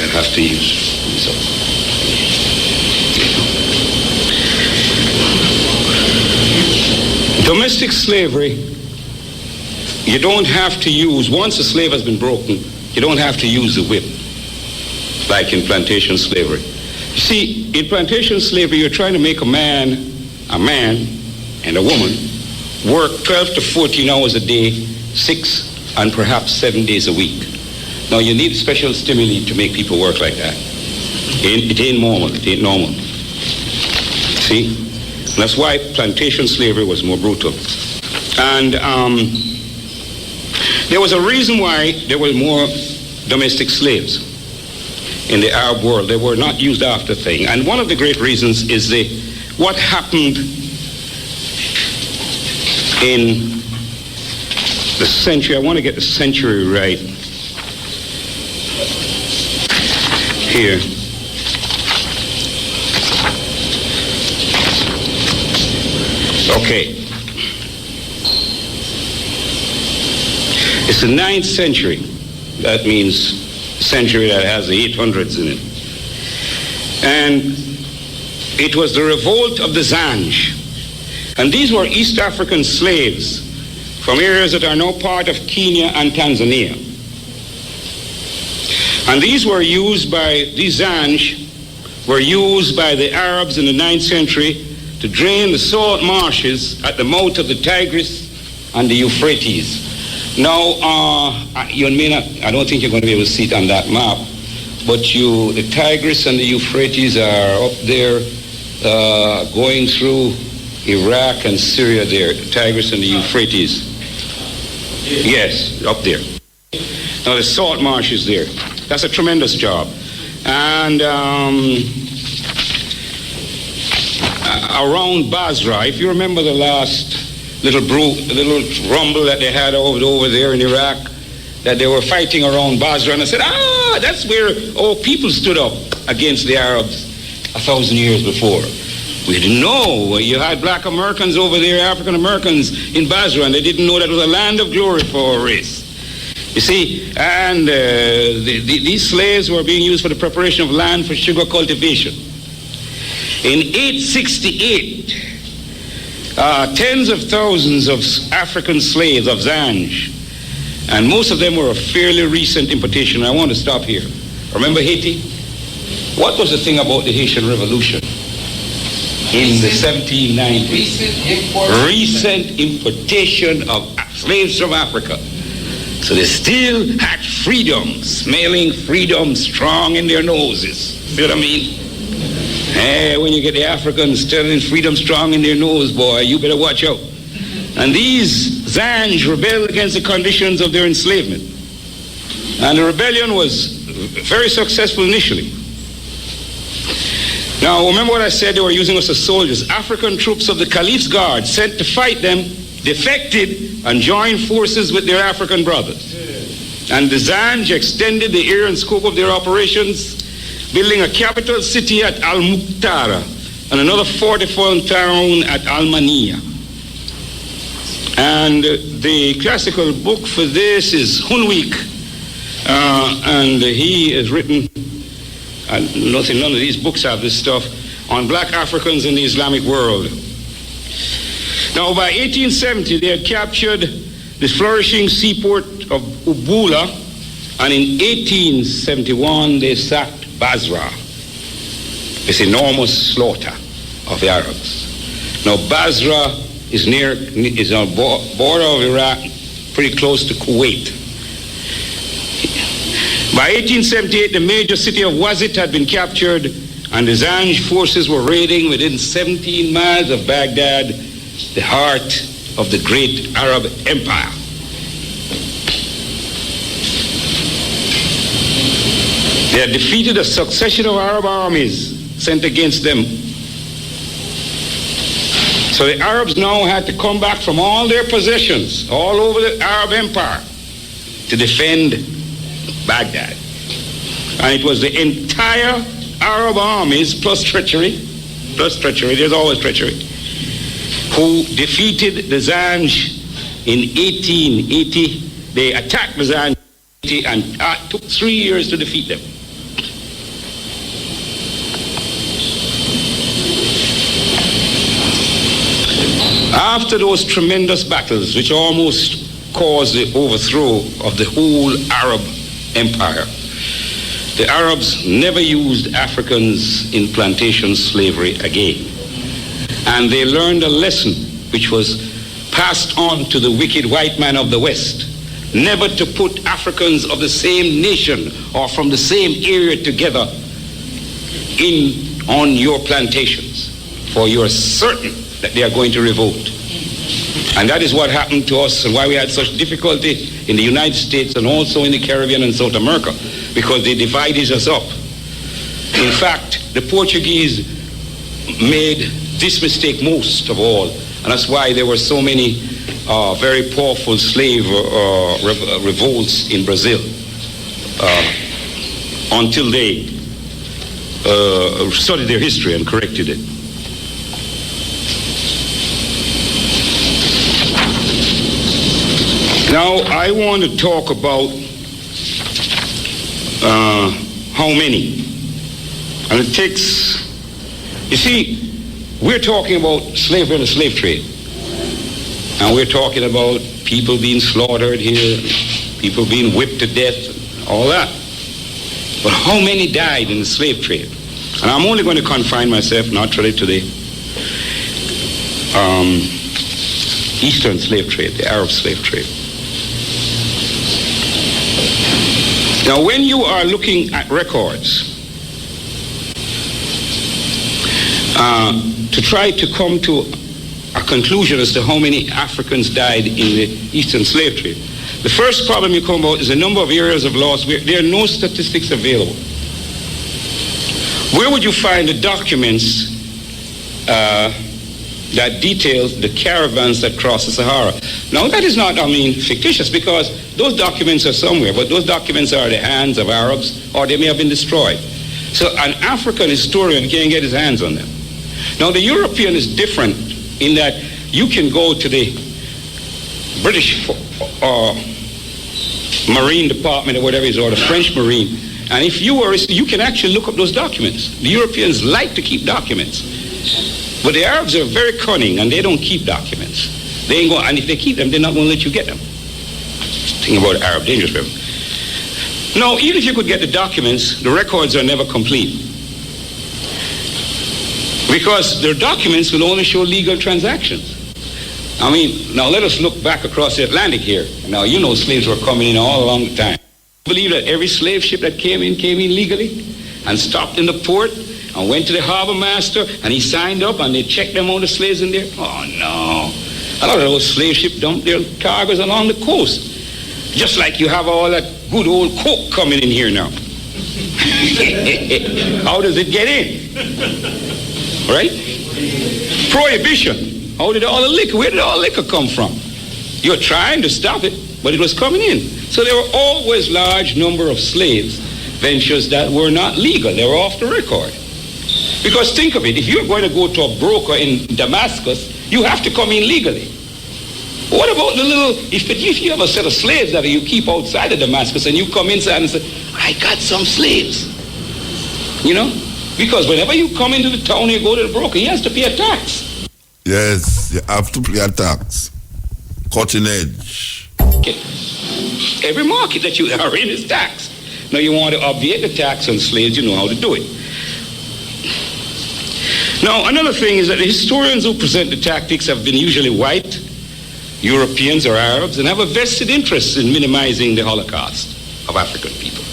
I'll have to use these up. Domestic slavery, you don't have to use, once a slave has been broken, you don't have to use the whip, like in plantation slavery. You see, in plantation slavery, you're trying to make a man and a woman work 12 to 14 hours a day, 6 and perhaps 7 days a week. Now, you need special stimuli to make people work like that. It ain't normal. See? And that's why plantation slavery was more brutal. And there was a reason why there were more domestic slaves in the Arab world. They were not used after thing. And one of the great reasons is what happened in the century. I want to get the century right here. Okay. It's the 9th century. That means century that has the 800s in it. And it was the revolt of the Zanj. And these were East African slaves from areas that are now part of Kenya and Tanzania. And these Zanj were used by the Arabs in the 9th century to drain the salt marshes at the mouth of the Tigris and the Euphrates. Now, you may not, I don't think you're going to be able to see it on that map, but the Tigris and the Euphrates are up there going through Iraq and Syria there, the Tigris and the Euphrates. Yes, up there. Now, the salt marshes there. That's a tremendous job. And around Basra, if you remember the last little rumble that they had over there in Iraq, that they were fighting around Basra, and I said, that's where our people stood up against the Arabs 1,000 years before. We didn't know. You had black Americans over there, African Americans in Basra, and they didn't know that it was a land of glory for our race. You see, and these slaves were being used for the preparation of land for sugar cultivation. In 868, tens of thousands of African slaves of Zanj, and most of them were a fairly recent importation. I want to stop here. Remember Haiti? What was the thing about the Haitian Revolution in the 1790s? Recent importation of slaves from Africa. So they still had freedom, smelling freedom strong in their noses. See what I mean? Hey, when you get the Africans telling freedom strong in their nose, boy, you better watch out. And these Zanj rebelled against the conditions of their enslavement. And the rebellion was very successful initially. Now, remember what I said, they were using us as soldiers. African troops of the Caliph's Guard sent to fight them defected and joined forces with their African brothers. And the Zanj extended the area and scope of their operations, building a capital city at Al-Muqtara and another fortified town at Al-Mania. And the classical book for this is Hunwick, and he has written, none of these books have this stuff, on black Africans in the Islamic world. Now, by 1870, they had captured the flourishing seaport of Ubula, and in 1871, they sacked Basra. This enormous slaughter of the Arabs. Now, Basra is on the border of Iraq, pretty close to Kuwait. By 1878, the major city of Wazit had been captured, and the Zanj forces were raiding within 17 miles of Baghdad, the heart of the great Arab empire. They had defeated a succession of Arab armies sent against them. So the Arabs now had to come back from all their possessions all over the Arab empire to defend Baghdad. And it was the entire Arab armies plus treachery, there's always treachery, who defeated the Zanj in 1880. They attacked the Zanj and took 3 years to defeat them. After those tremendous battles, which almost caused the overthrow of the whole Arab empire, the Arabs never used Africans in plantation slavery again. And they learned a lesson which was passed on to the wicked white man of the West, never to put Africans of the same nation or from the same area together on your plantations, for you are certain that they are going to revolt. And that is what happened to us, and why we had such difficulty in the United States and also in the Caribbean and South America, because they divided us up. In fact, the Portuguese made this mistake most of all, and that's why there were so many very powerful slave revolts in Brazil until they studied their history and corrected it. Now, I want to talk about how many. And it takes, you see, we're talking about slavery and the slave trade. And we're talking about people being slaughtered here, people being whipped to death, all that. But how many died in the slave trade? And I'm only going to confine myself naturally to the Eastern slave trade, the Arab slave trade. Now, when you are looking at records to try to come to a conclusion as to how many Africans died in the Eastern slave trade, the first problem you come about is the number of areas of loss where there are no statistics available. Where would you find the documents that details the caravans that crossed the Sahara? Now, that is not, fictitious, because those documents are somewhere, but those documents are in the hands of Arabs, or they may have been destroyed. So an African historian can't get his hands on them. Now, the European is different in that you can go to the British Marine Department or whatever it is, or the French Marine, and if you can actually look up those documents. The Europeans like to keep documents. But the Arabs are very cunning, and they don't keep documents. They ain't going, and if they keep them, they're not going to let you get them. Think about Arab, dangerous for them. No, even if you could get the documents, the records are never complete. Because their documents will only show legal transactions. Now let us look back across the Atlantic here. Now, you know slaves were coming in all along the time. I believe that every slave ship that came in legally and stopped in the port and went to the harbor master, and he signed up, and they checked them on the slaves in there. Oh, no. A lot of those slave ships dumped their cargoes along the coast. Just like you have all that good old coke coming in here now. How does it get in? Right? Prohibition. Where did all the liquor come from? You're trying to stop it, but it was coming in. So there were always large number of slaves ventures that were not legal. They were off the record. Because think of it, if you're going to go to a broker in Damascus, you have to come in legally. What about the if you have a set of slaves that you keep outside of Damascus and you come inside and say, I got some slaves. Because whenever you come into the town, you go to the broker, he has to pay a tax. Yes, you have to pay a tax. Cutting edge. Okay. Every market that you are in is taxed. Now you want to obviate the tax on slaves, you know how to do it. Now, another thing is that the historians who present the tactics have been usually white, Europeans or Arabs, and have a vested interest in minimizing the Holocaust of African people.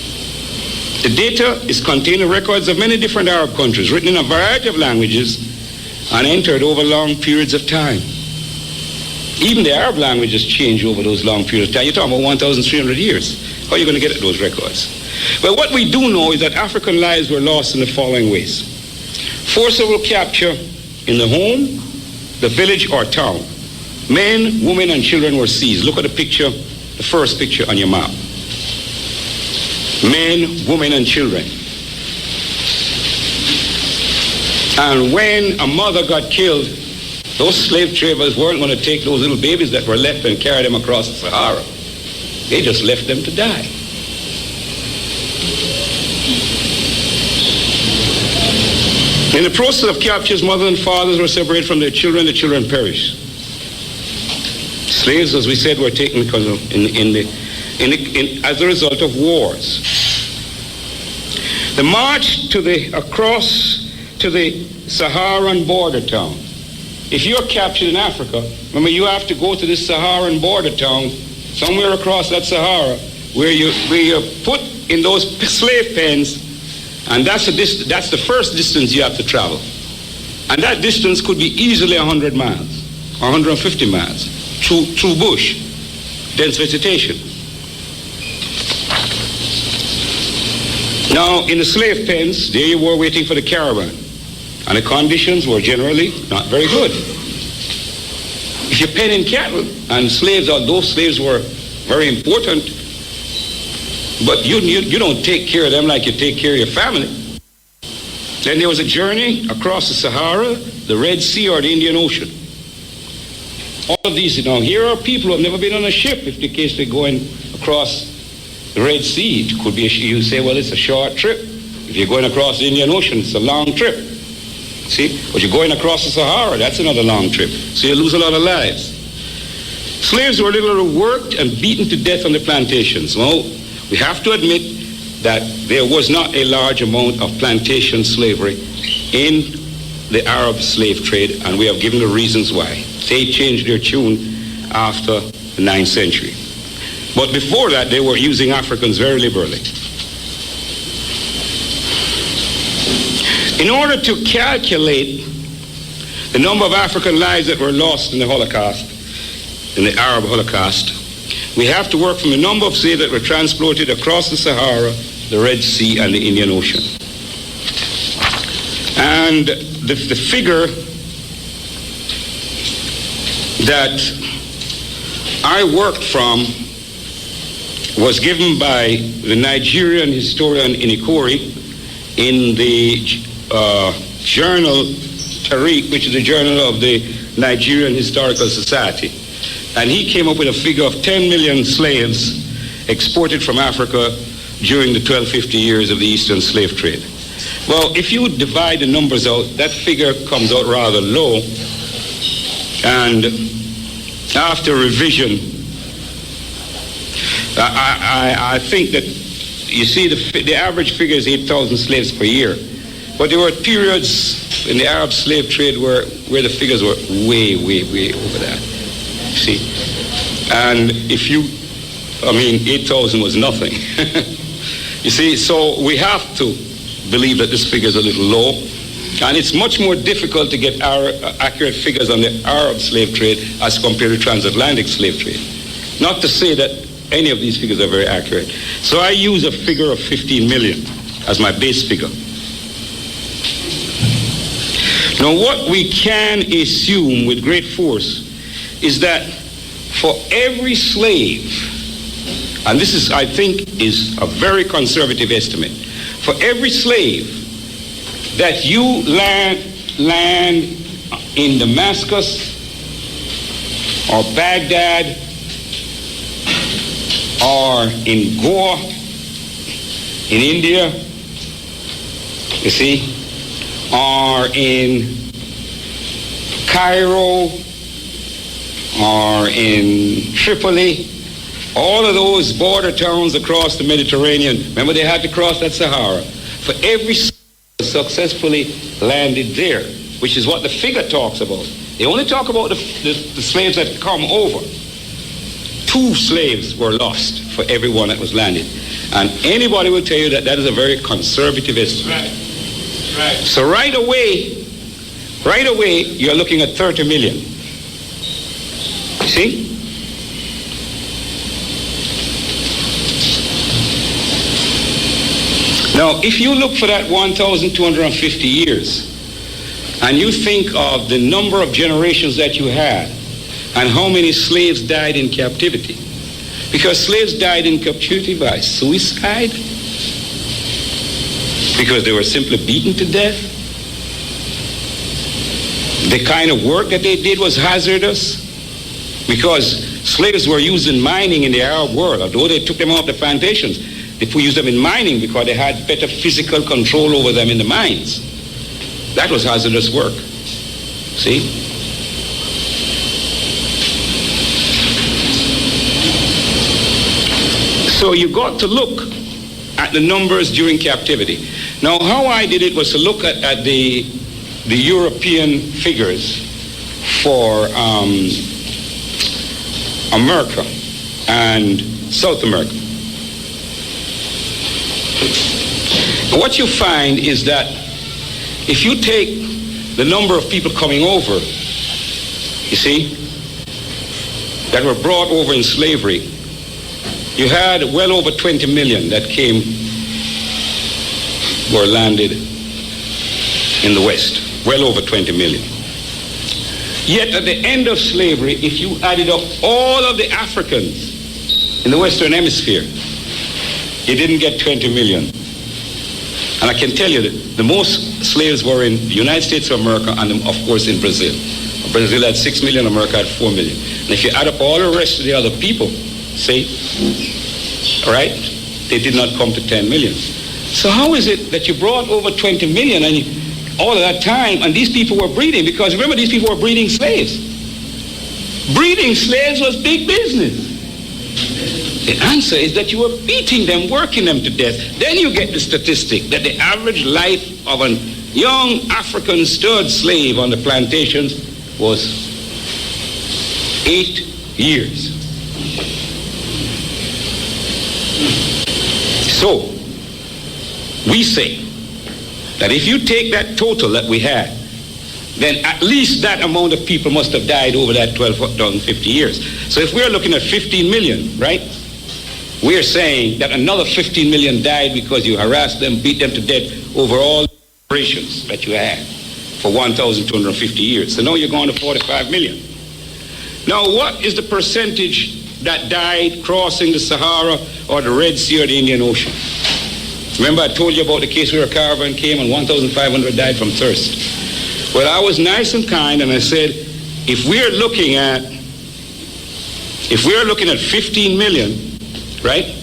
The data is contained in records of many different Arab countries, written in a variety of languages and entered over long periods of time. Even the Arab languages change over those long periods of time. You're talking about 1,300 years. How are you going to get at those records? Well, what we do know is that African lives were lost in the following ways. Forcible capture in the home, the village or town. Men, women, and children were seized. Look at the picture, the first picture on your map. Men, women, and children. And when a mother got killed, those slave traders weren't going to take those little babies that were left and carry them across the Sahara. They just left them to die. In the process of captures, mothers and fathers were separated from their children. The children perished. Slaves, as we said, were taken because of as a result of wars. The march across to the Saharan border town. If you're captured in Africa, remember you have to go to this Saharan border town, somewhere across that Sahara, where you're put in those slave pens, and that's the first distance you have to travel. And that distance could be easily 100 miles, or 150 miles, through bush, dense vegetation. Now, in the slave pens, there you were waiting for the caravan. And the conditions were generally not very good. If you're penning cattle, and slaves, although slaves were very important, but you don't take care of them like you take care of your family. Then there was a journey across the Sahara, the Red Sea, or the Indian Ocean. All of these, here are people who have never been on a ship, if the case they're going across the Red Sea. It could be, you say, well, it's a short trip. If you're going across the Indian Ocean, it's a long trip. See? But you're going across the Sahara, that's another long trip. So you lose a lot of lives. Slaves were literally worked and beaten to death on the plantations. Well, we have to admit that there was not a large amount of plantation slavery in the Arab slave trade, and we have given the reasons why. They changed their tune after the 9th century. But before that, they were using Africans very liberally. In order to calculate the number of African lives that were lost in the Holocaust, in the Arab Holocaust, we have to work from the number of slaves that were transported across the Sahara, the Red Sea, and the Indian Ocean. And the figure that I worked from was given by the Nigerian historian Inikori in the journal Tariq, which is the journal of the Nigerian Historical Society. And he came up with a figure of 10 million slaves exported from Africa during the 1250 years of the Eastern slave trade. Well, if you divide the numbers out, that figure comes out rather low. And after revision, I think that, you see, the average figure is 8,000 slaves per year. But there were periods in the Arab slave trade where the figures were way, way, way over that. See? And 8,000 was nothing. You see, so we have to believe that this figure is a little low. And it's much more difficult to get accurate figures on the Arab slave trade as compared to transatlantic slave trade. Not to say that any of these figures are very accurate. So I use a figure of 15 million as my base figure. Now, what we can assume with great force is that for every slave, and this is, I think, is a very conservative estimate, for every slave that you land in Damascus or Baghdad or in Goa in India, you see, or in Cairo or in Tripoli, all of those border towns across the Mediterranean, remember they had to cross that Sahara. For every successfully landed there, which is what the figure talks about. They only talk about the slaves that come over. 2 slaves were lost for every one that was landed. And anybody will tell you that that is a very conservative estimate. Right. So right away, you're looking at 30 million. See? Now, if you look for that 1,250 years, and you think of the number of generations that you had, and how many slaves died in captivity, because slaves died in captivity by suicide, because they were simply beaten to death. The kind of work that they did was hazardous, because slaves were used in mining in the Arab world. Although they took them off the plantations, they used them in mining because they had better physical control over them in the mines. That was hazardous work. See? So you got to look at the numbers during captivity. Now, how I did it was to look at the European figures for America and South America. And what you find is that if you take the number of people coming over, you see, that were brought over in slavery, you had well over 20 million that were landed in the West. Well over 20 million. Yet at the end of slavery, if you added up all of the Africans in the Western Hemisphere, you didn't get 20 million. And I can tell you that the most slaves were in the United States of America and, of course, in Brazil. Brazil had 6 million, America had 4 million. And if you add up all the rest of the other people, see, all right, they did not come to 10 million. So how is it that you brought over 20 million and all of that time, and these people were breeding? Because remember, these people were breeding slaves. breeding slaves was big business. The answer is that you were beating them, working them to death. Then you get the statistic that the average life of a young African stud slave on the plantations was 8 years. So, we say that if you take that total that we had, then at least that amount of people must have died over that 1250 years. So if we're looking at 15 million, right? We're saying that another 15 million died because you harassed them, beat them to death over all the operations that you had for 1,250 years. So now you're going to 45 million. Now what is the percentage that died crossing the Sahara or the Red Sea or the Indian Ocean? Remember I told you about the case where a caravan came and 1,500 died from thirst. Well, I was nice and kind and I said, if we're looking at 15 million, right?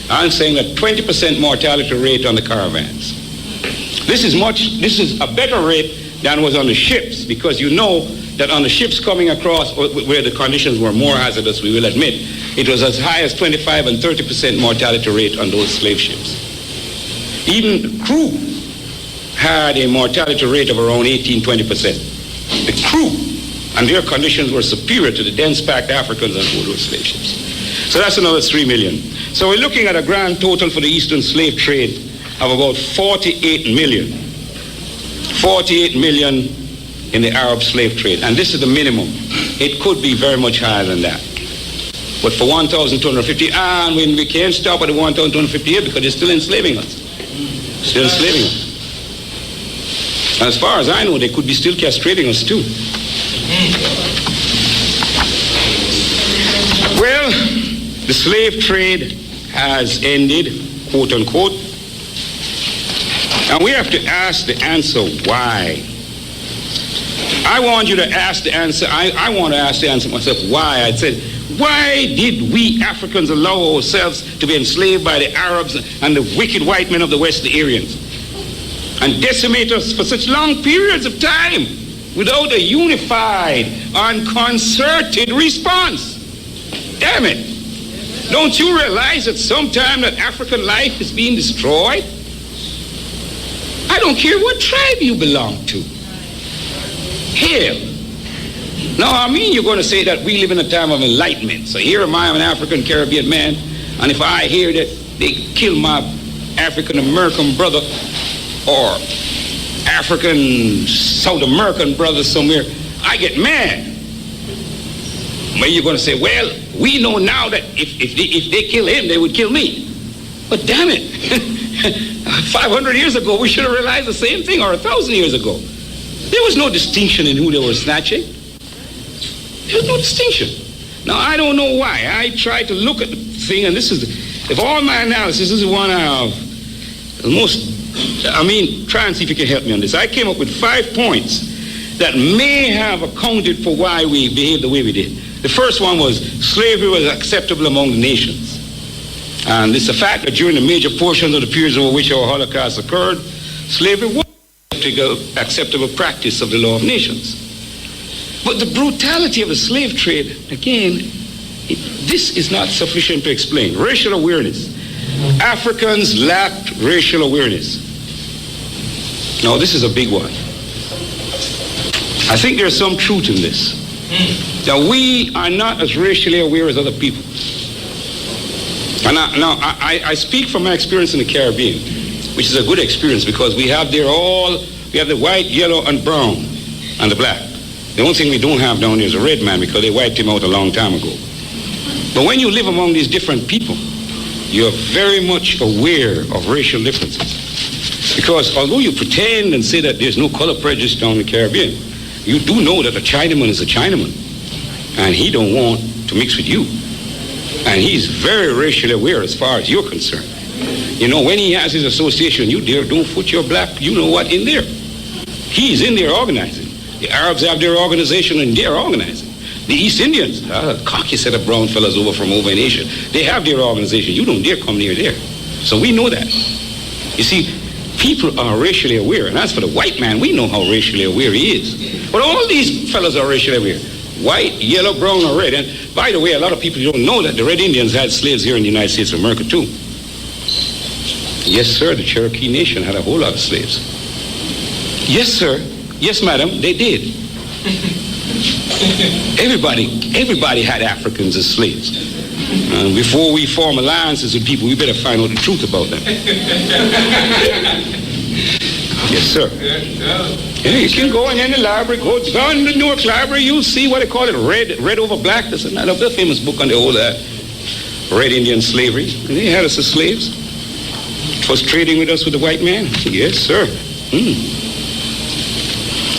I'm saying a 20% mortality rate on the caravans. This is a better rate than was on the ships, because you know that on the ships coming across where the conditions were more hazardous, we will admit, it was as high as 25 and 30% mortality rate on those slave ships. Even the crew had a mortality rate of around 18-20%. The crew and their conditions were superior to the dense-packed Africans on board those slave ships. So that's another 3 million. So we're looking at a grand total for the Eastern slave trade of about 48 million. 48 million in the Arab slave trade. And this is the minimum. It could be very much higher than that. But for 1,250, and when we can't stop at the 1,250 here because they're still enslaving us. Still enslaving us. And as far as I know, they could be still castrating us too. Well, the slave trade has ended, quote unquote. And we have to ask the answer why. I want you to ask the answer. I want to ask the answer myself why. I said, why did we Africans allow ourselves to be enslaved by the Arabs and the wicked white men of the West, the Aryans, and decimate us for such long periods of time without a unified and concerted response? Damn it. Don't you realize at some time that African life is being destroyed? I don't care what tribe you belong to. Hell. Now, I mean, you're going to say that we live in a time of enlightenment. So here am I, I'm an African Caribbean man, and if I hear that they kill my African American brother or African South American brother somewhere, I get mad. But you're going to say, well, we know now that if they kill him, they would kill me. But damn it, 500 years ago, we should have realized the same thing, or 1,000 years ago. There was no distinction in who they were snatching. There was no distinction. Now, I don't know why. I tried to look at the thing, and this is, if all my analysis, this is one of the most, try and see if you can help me on this. I came up with 5 points that may have accounted for why we behaved the way we did. The first one was slavery was acceptable among the nations. And it's a fact that during the major portions of the periods over which our Holocaust occurred, slavery was an acceptable practice of the law of nations. But the brutality of the slave trade, again, this is not sufficient to explain. Racial awareness. Africans lacked racial awareness. Now, this is a big one. I think there's some truth in this. That we are not as racially aware as other people. And I speak from my experience in the Caribbean, which is a good experience because we have the white, yellow, and brown, and the black. The only thing we don't have down there is a red man because they wiped him out a long time ago. But when you live among these different people, you're very much aware of racial differences. Because although you pretend and say that there's no color prejudice down in the Caribbean, you do know that a Chinaman is a Chinaman, and he don't want to mix with you. And he's very racially aware as far as you're concerned. You know, when he has his association, you dare don't put your black, you know what, in there. He's in there organizing. The Arabs have their organization and they're organizing. The East Indians, a cocky set of brown fellas over from over in Asia, they have their organization. You don't dare come near there. So we know that. You see, people are racially aware. And as for the white man, we know how racially aware he is. But all these fellas are racially aware. white, yellow, brown, or red. And by the way, a lot of people don't know that the Red Indians had slaves here in the United States of America too. Yes, sir, the Cherokee Nation had a whole lot of slaves. Yes, sir. Yes, madam, they did. Everybody had Africans as slaves. Before we form alliances with people, we better find out the truth about them. Yes, sir. Yeah, you can go in the library, go down the Newark Library, you'll see what they call it, red over black. That's another famous book on the whole Red Indian slavery. And they had us as slaves. It was trading with us with the white man. Yes, sir.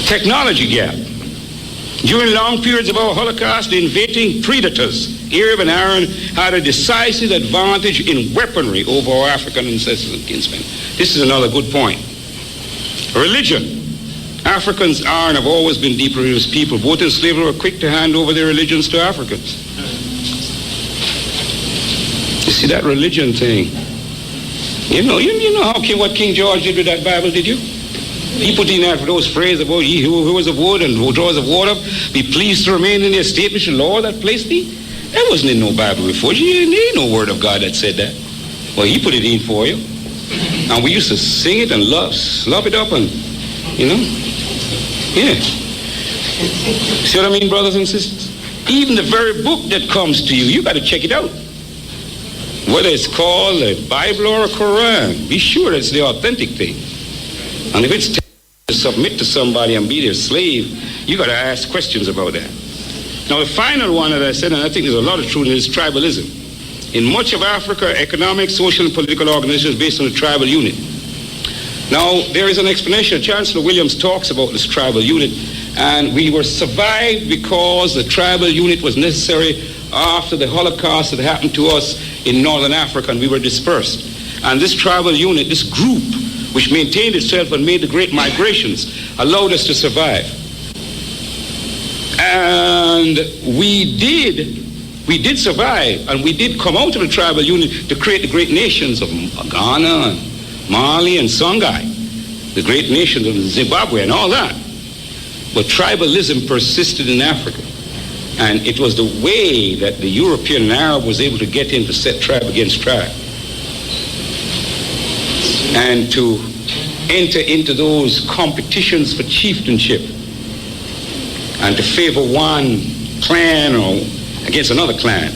Technology gap. During long periods of our Holocaust, the invading predators, Arab and Aryan, had a decisive advantage in weaponry over our African ancestors and kinsmen. This is another good point. Religion. Africans are and have always been deep religious people. Both in slavery were quick to hand over their religions to Africans. You see that religion thing? You know what King George did with that Bible, did you? He put in there those phrases about ye who was of wood and who draws of water, be pleased to remain in the estate which the Lord hath placed thee. That wasn't in no Bible before. There ain't no word of God that said that. Well, he put it in for you. And we used to sing it and slop it up and, yeah. See what I mean, brothers and sisters? Even the very book that comes to you, you got to check it out. Whether it's called a Bible or a Quran, be sure it's the authentic thing. And if it's to submit to somebody and be their slave, you got to ask questions about that. Now, the final one that I said, and I think there's a lot of truth in, is tribalism. In much of Africa, economic, social, and political organizations based on the tribal unit. Now, there is an explanation. Chancellor Williams talks about this tribal unit, and we were survived because the tribal unit was necessary after the Holocaust that happened to us in Northern Africa, and we were dispersed. And this tribal unit, this group, which maintained itself and made the great migrations, allowed us to survive. And we did survive, and we did come out of the tribal unit to create the great nations of Ghana and Mali and Songhai, the great nations of Zimbabwe and all that. But tribalism persisted in Africa. And it was the way that the European and Arab was able to get in to set tribe against tribe. And to enter into those competitions for chieftainship and to favor one clan or against another clan,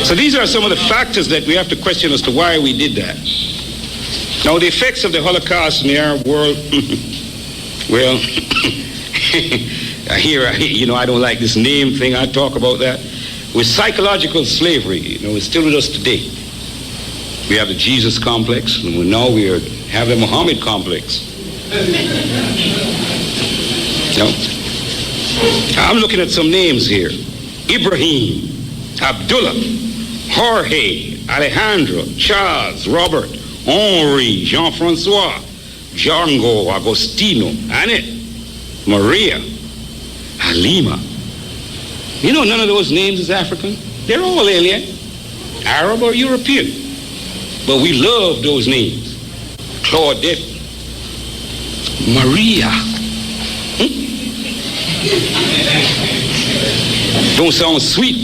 So these are some of the factors that we have to question as to why we did that. Now, the effects of the Holocaust in the Arab world, well, I don't like this name thing. I talk about that. With psychological slavery, it's still with us today. We have the Jesus complex, and now we have the Muhammad complex. I'm looking at some names here. Ibrahim, Abdullah, Jorge, Alejandro, Charles, Robert, Henri, Jean-Francois, Django, Agostino, Annette, Maria, Halima. None of those names is African. They're all alien, Arab or European. But we love those names. Claudette, Maria. Don't sound sweet.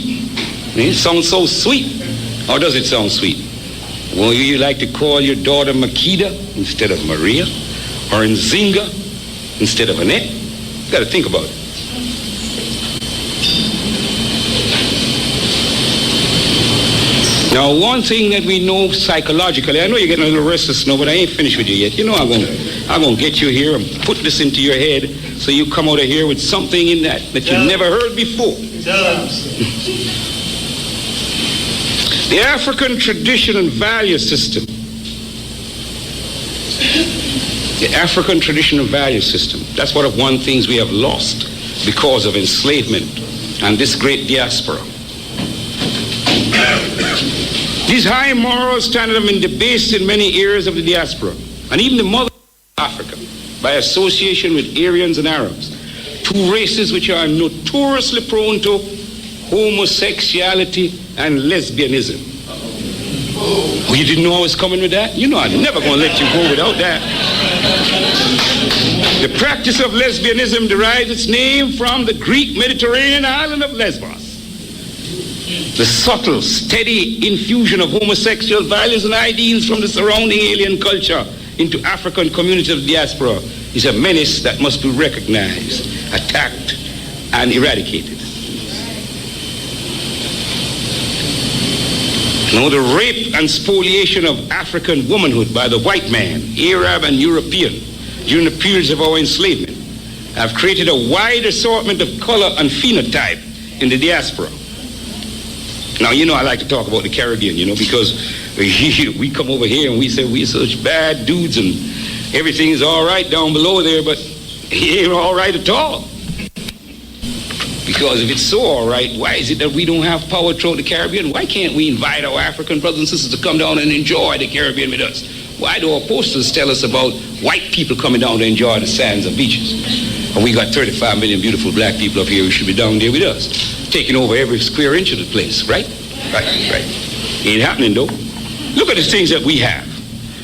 It sounds so sweet. Or does it sound sweet? Well, you like to call your daughter Makeda instead of Maria? Or Nzinga instead of Annette? You got to think about it. Now, one thing that we know psychologically, I know you're getting a little restless now, but I ain't finished with you yet. I'm going to get you here and put this into your head so you come out of here with something in that you never heard before. The African tradition and value system. The African tradition and value system. That's one of the things we have lost because of enslavement and this great diaspora. These high moral standards have been debased in many areas of the diaspora, and even the mother of Africa, by association with Aryans and Arabs, two races which are notoriously prone to homosexuality and lesbianism. Oh, you didn't know I was coming with that? I'm never going to let you go without that. The practice of lesbianism derives its name from the Greek Mediterranean island of Lesbos. The subtle, steady infusion of homosexual values and ideals from the surrounding alien culture into African communities of the diaspora is a menace that must be recognized, attacked, and eradicated. Now, the rape and spoliation of African womanhood by the white man, Arab and European, during the periods of our enslavement, have created a wide assortment of color and phenotype in the diaspora. Now, you know, I like to talk about the Caribbean, you know, because we come over here and we say we're such bad dudes and everything is all right down below there, but it ain't all right at all. Because if it's so all right, why is it that we don't have power throughout the Caribbean? Why can't we invite our African brothers and sisters to come down and enjoy the Caribbean with us? Why do our posters tell us about white people coming down to enjoy the sands and beaches? And we got 35 million beautiful black people up here who should be down there with us, taking over every square inch of the place, right? Right. Ain't happening though. Look at the things that we have.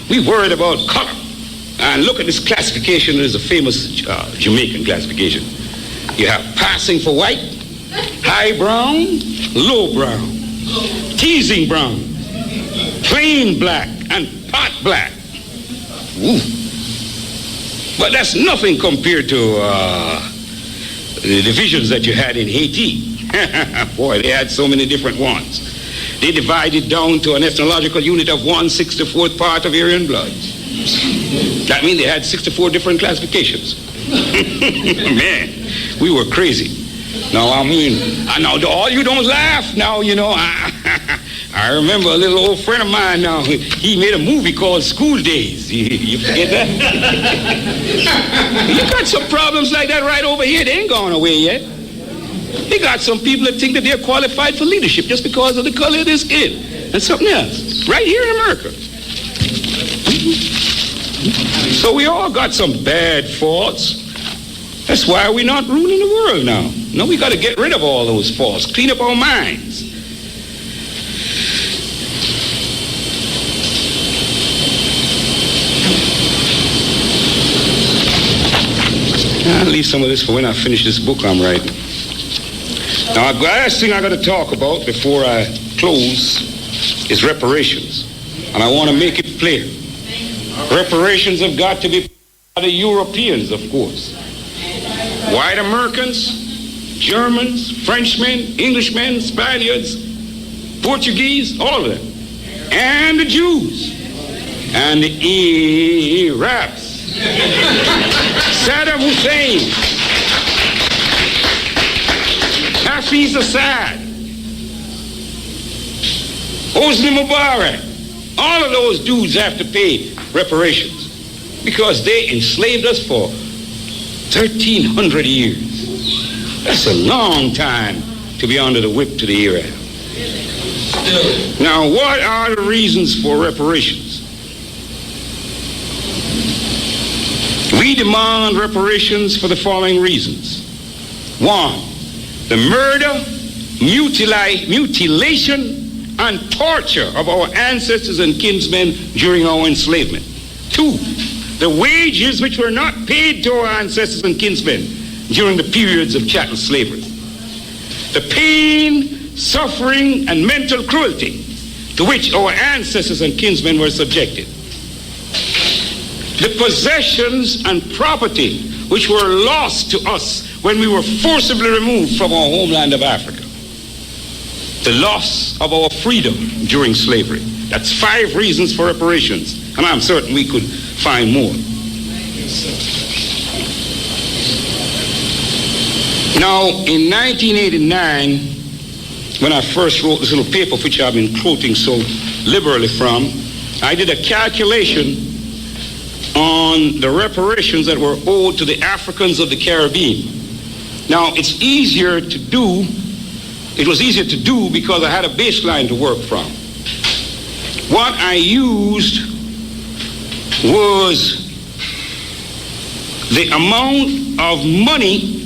We worried about color. And look at this classification. There's a famous Jamaican classification. You have passing for white, high brown, low brown, teasing brown, plain black, and pot black. Ooh. But that's nothing compared to the divisions that you had in Haiti. Boy, they had so many different ones. They divided down to an ethnological unit of 1/64th part of Aryan blood. That means they had 64 different classifications. Man, we were crazy. Now, I mean, now all you don't laugh now, you know. I remember a little old friend of mine now, he made a movie called School Days. You forget that? You got some problems like that right over here. They ain't gone away yet. You got some people that think that they're qualified for leadership just because of the color of their skin and something else. Right here in America. So we all got some bad faults. That's why we're not ruling the world now. No, we got to get rid of all those faults, clean up our minds. I'll leave some of this for when I finish this book I'm writing. Now, the last thing I got to talk about before I close is reparations. And I want to make it clear. Reparations have got to be by the Europeans, of course. White Americans, Germans, Frenchmen, Englishmen, Spaniards, Portuguese, all of them. And the Jews. And the Arabs. Saddam Hussein. Hafiz Assad. Hosni Mubarak. All of those dudes have to pay reparations because they enslaved us for 1,300 years. That's a long time to be under the whip to the Arab. Now, what are the reasons for reparations? We demand reparations for the following reasons. One, the murder, mutilation, and torture of our ancestors and kinsmen during our enslavement. Two, the wages which were not paid to our ancestors and kinsmen during the periods of chattel slavery. The pain, suffering, and mental cruelty to which our ancestors and kinsmen were subjected. The possessions and property which were lost to us when we were forcibly removed from our homeland of Africa. The loss of our freedom during slavery. That's 5 reasons for reparations, and I'm certain we could find more. Now, in 1989, when I first wrote this little paper, which I've been quoting so liberally from, I did a calculation on the reparations that were owed to the Africans of the Caribbean. Now, it was easier to do because I had a baseline to work from. What I used was the amount of money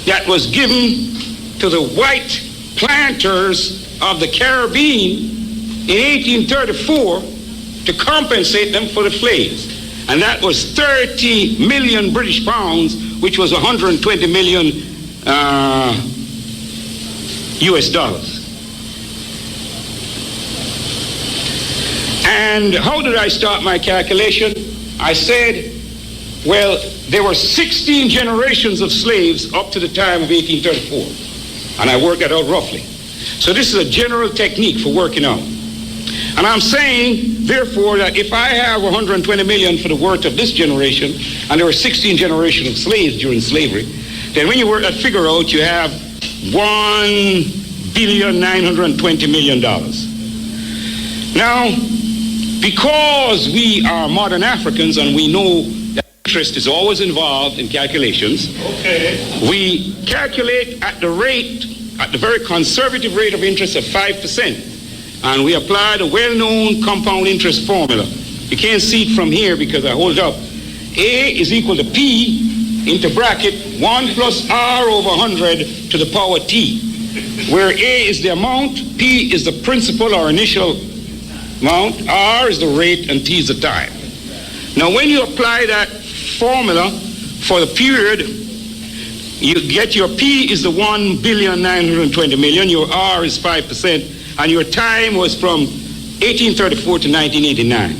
that was given to the white planters of the Caribbean in 1834 to compensate them for the slaves. And that was 30 million British pounds, which was 120 million US dollars. And how did I start my calculation? I said, well, there were 16 generations of slaves up to the time of 1834. And I worked that out roughly. So this is a general technique for working out. And I'm saying, therefore, that if I have 120 million for the worth of this generation, and there were 16 generations of slaves during slavery, then when you work that figure out, you have $1,920,000,000. Now, because we are modern Africans and we know that interest is always involved in calculations, we calculate at the very conservative rate of interest of 5%. And we apply the well-known compound interest formula. You can't see it from here because I hold it up. A is equal to P into bracket 1 plus R over 100 to the power T, where A is the amount, P is the principal or initial amount, R is the rate, and T is the time. Now, when you apply that formula for the period, you get your P is the 1,920,000,000, your R is 5%, and your time was from 1834 to 1989.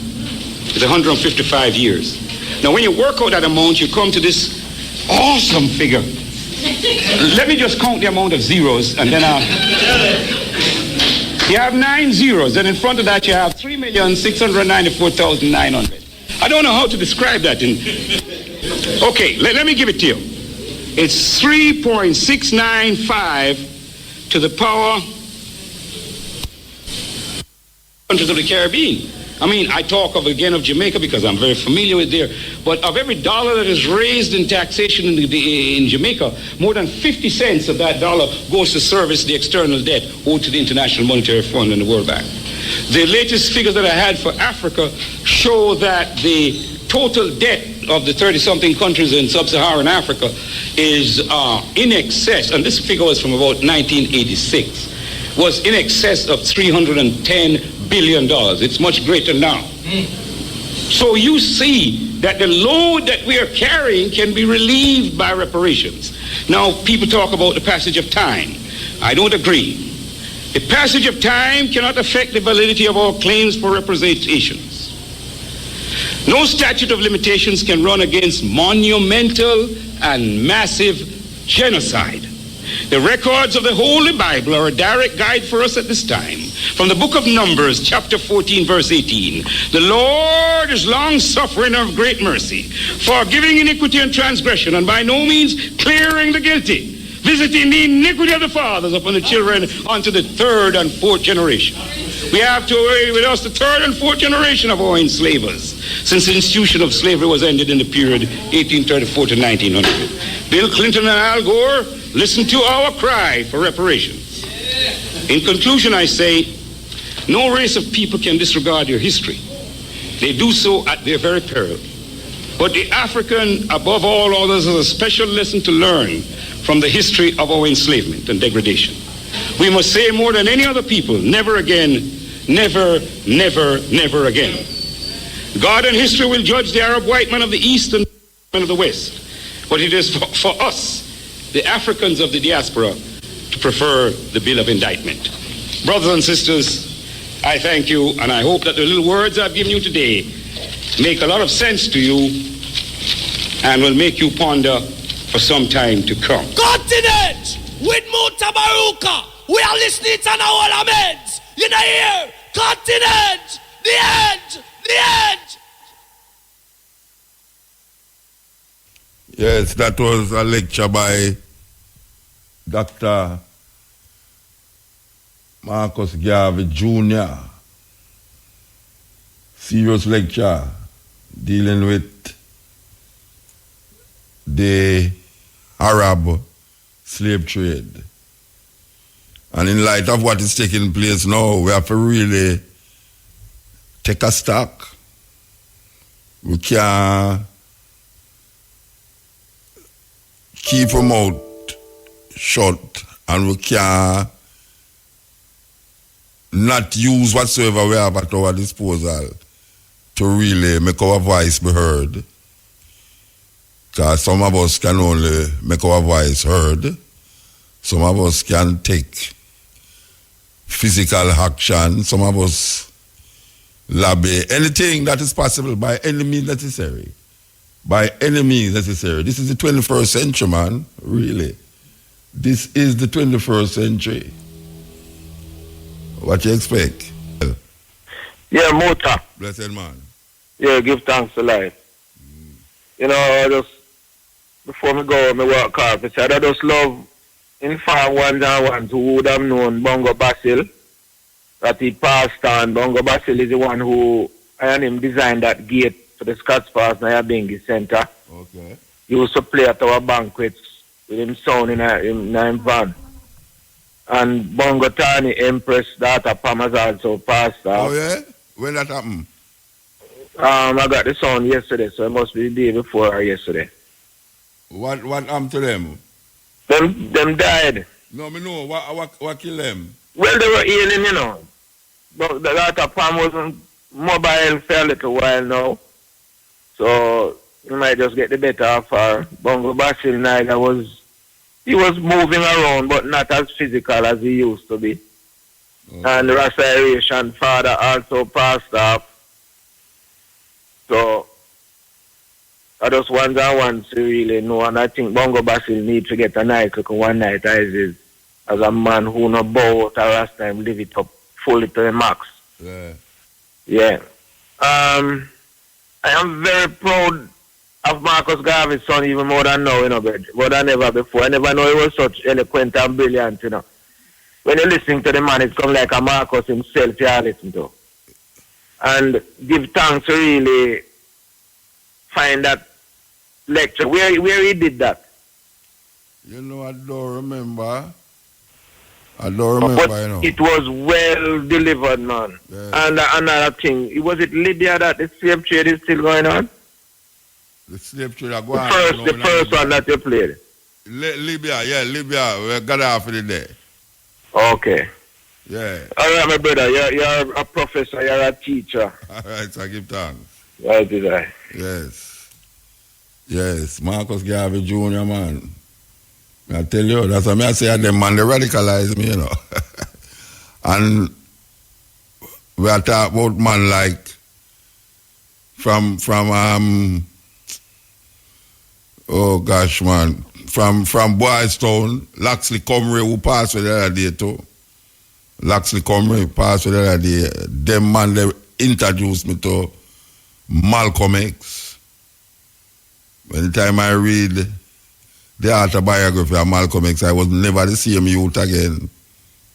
It's 155 years. Now, when you work out that amount, you come to this awesome figure. Let me just count the amount of zeros, and then you have 9 zeros, and in front of that you have 3,694,900. I don't know how to describe that. Okay, let me give it to you. It's 3.695 to the power countries of the Caribbean. I mean, I talk of Jamaica because I'm very familiar with there, but of every dollar that is raised in taxation in Jamaica, more than 50 cents of that dollar goes to service the external debt owed to the International Monetary Fund and the World Bank. The latest figures that I had for Africa show that the total debt of the 30-something countries in sub-Saharan Africa is in excess, and this figure was from about 1986, was in excess of $310 billion. It's much greater now. So you see that the load that we are carrying can be relieved by reparations. Now, people talk about the passage of time. I don't agree. The passage of time cannot affect the validity of our claims for representations. No statute of limitations can run against monumental and massive genocide. The records of the Holy Bible are a direct guide for us at this time. From the book of Numbers, chapter 14, verse 18, the Lord is long-suffering and of great mercy, forgiving iniquity and transgression, and by no means clearing the guilty, visiting the iniquity of the fathers upon the children unto the third and fourth generation. We have to worry with us the third and fourth generation of our enslavers, since the institution of slavery was ended in the period 1834 to 1900. Bill Clinton and Al Gore, listen to our cry for reparations. In conclusion, I say, no race of people can disregard their history. They do so at their very peril. But the African, above all others, has a special lesson to learn from the history of our enslavement and degradation. We must say more than any other people, never again, never, never, never again. God and history will judge the Arab white man of the East and man of the West. But it is for us, the Africans of the diaspora, to prefer the bill of indictment. Brothers and sisters, I thank you, and I hope that the little words I've given you today make a lot of sense to you and will make you ponder for some time to come. Continent with MUTABARUKA. We are listening to our laments. You know here, continent, the end, the end. Yes, that was a lecture by Dr. Marcus Garvey Jr. Serious lecture dealing with the Arab slave trade. And in light of what is taking place now, we have to really take a stock. We can't keep our mouth shut, and we can not use whatsoever we have at our disposal to really make our voice be heard. Because some of us can only make our voice heard. Some of us can take physical action. Some of us lobby anything that is possible by any means necessary. By any means necessary. This is the 21st century, man. Really. This is the 21st century. What you expect? Yeah, Muta. Blessed man. Yeah, give thanks to life. You know, just before me go, me work hard. I said I just love inform ones and ones who would have known Bongo Basil, that he passed on. Bongo Basil is the one who, and him designed that gate for the Scots Pass Nyabingi Center. Okay. He used to play at our banquets with him son in a van. And Bongo Tani, Empress, daughter Pam has also passed off. Oh, yeah? When that happened? I got the son yesterday, so it must be the day before or yesterday. What happened to them? Them died. No, me know. What killed them? Well, they were healing, you know. But the daughter Pam wasn't mobile for a little while now. So, you might just get the better of her. Bongo Basil neither he was moving around, but not as physical as he used to be. Okay. And the Reparation father also passed off. So, I just want to really know, and I think Bongo Basil needs to get a night, like one night as a man who no bow out last time, live it up fully to the max. Yeah. Yeah. I am very proud of Marcus Garvey's son even more than now, you know, but more than ever before. I never know he was such eloquent and brilliant, you know. When you're listening to the man, it's come like a Marcus himself you are listening to. And give thanks to really find that lecture. Where he did that? You know, I don't remember. But you know. It was well delivered, man. Yeah. And another thing, was it Libya that the slave trade is still going on? The slave trade are going on. The first one that you played. Libya. We got off for the day. Okay. Yeah. All right, my brother. You're a professor. You're a teacher. All right, so I give thanks. Right, did I? Yes. Marcus Garvey Jr., man. I tell you, that's what I say, them man, they radicalize me, you know. And we are talking about man like from oh gosh, man, from Boys Town, Loxley Cumry, who passed with the other day too. Loxley Cumry passed with the other day. Them man, they introduced me to Malcolm X. By the time I read the autobiography of Malcolm X, I was never the same youth again.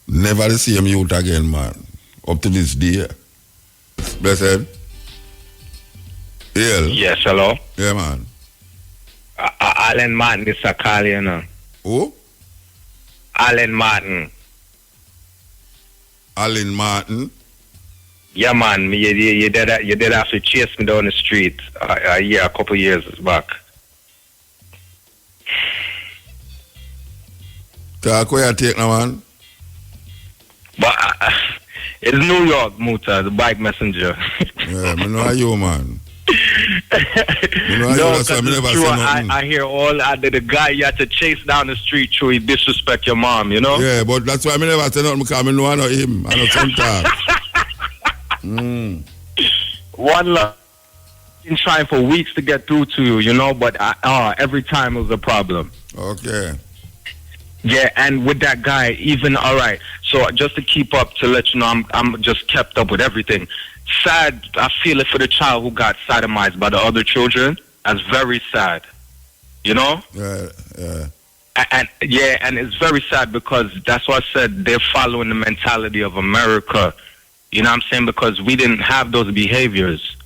Never the same youth again, man. Up to this day. Blessed. Yeah. Yes, hello. Yeah, man. Alan Martin is a call, you know. Who? Alan Martin. Alan Martin? Yeah, man. You did have to chase me down the street a couple years back. Talk where you take now, man? But it's New York, Muta, the bike messenger. Yeah, I know how you, man. No, because it's true. I hear all the guy you had to chase down the street through he disrespect your mom, you know? Yeah, but that's why I never say nothing because I know I know him. I know sometimes. One love. Been trying for weeks to get through to you, you know, but every time it was a problem. Okay. Yeah, and with that guy, even all right. So just to keep up, to let you know, I'm just kept up with everything. Sad, I feel it for the child who got sodomized by the other children. That's very sad. You know? Yeah. And it's very sad because that's why I said they're following the mentality of America. You know what I'm saying? Because we didn't have those behaviors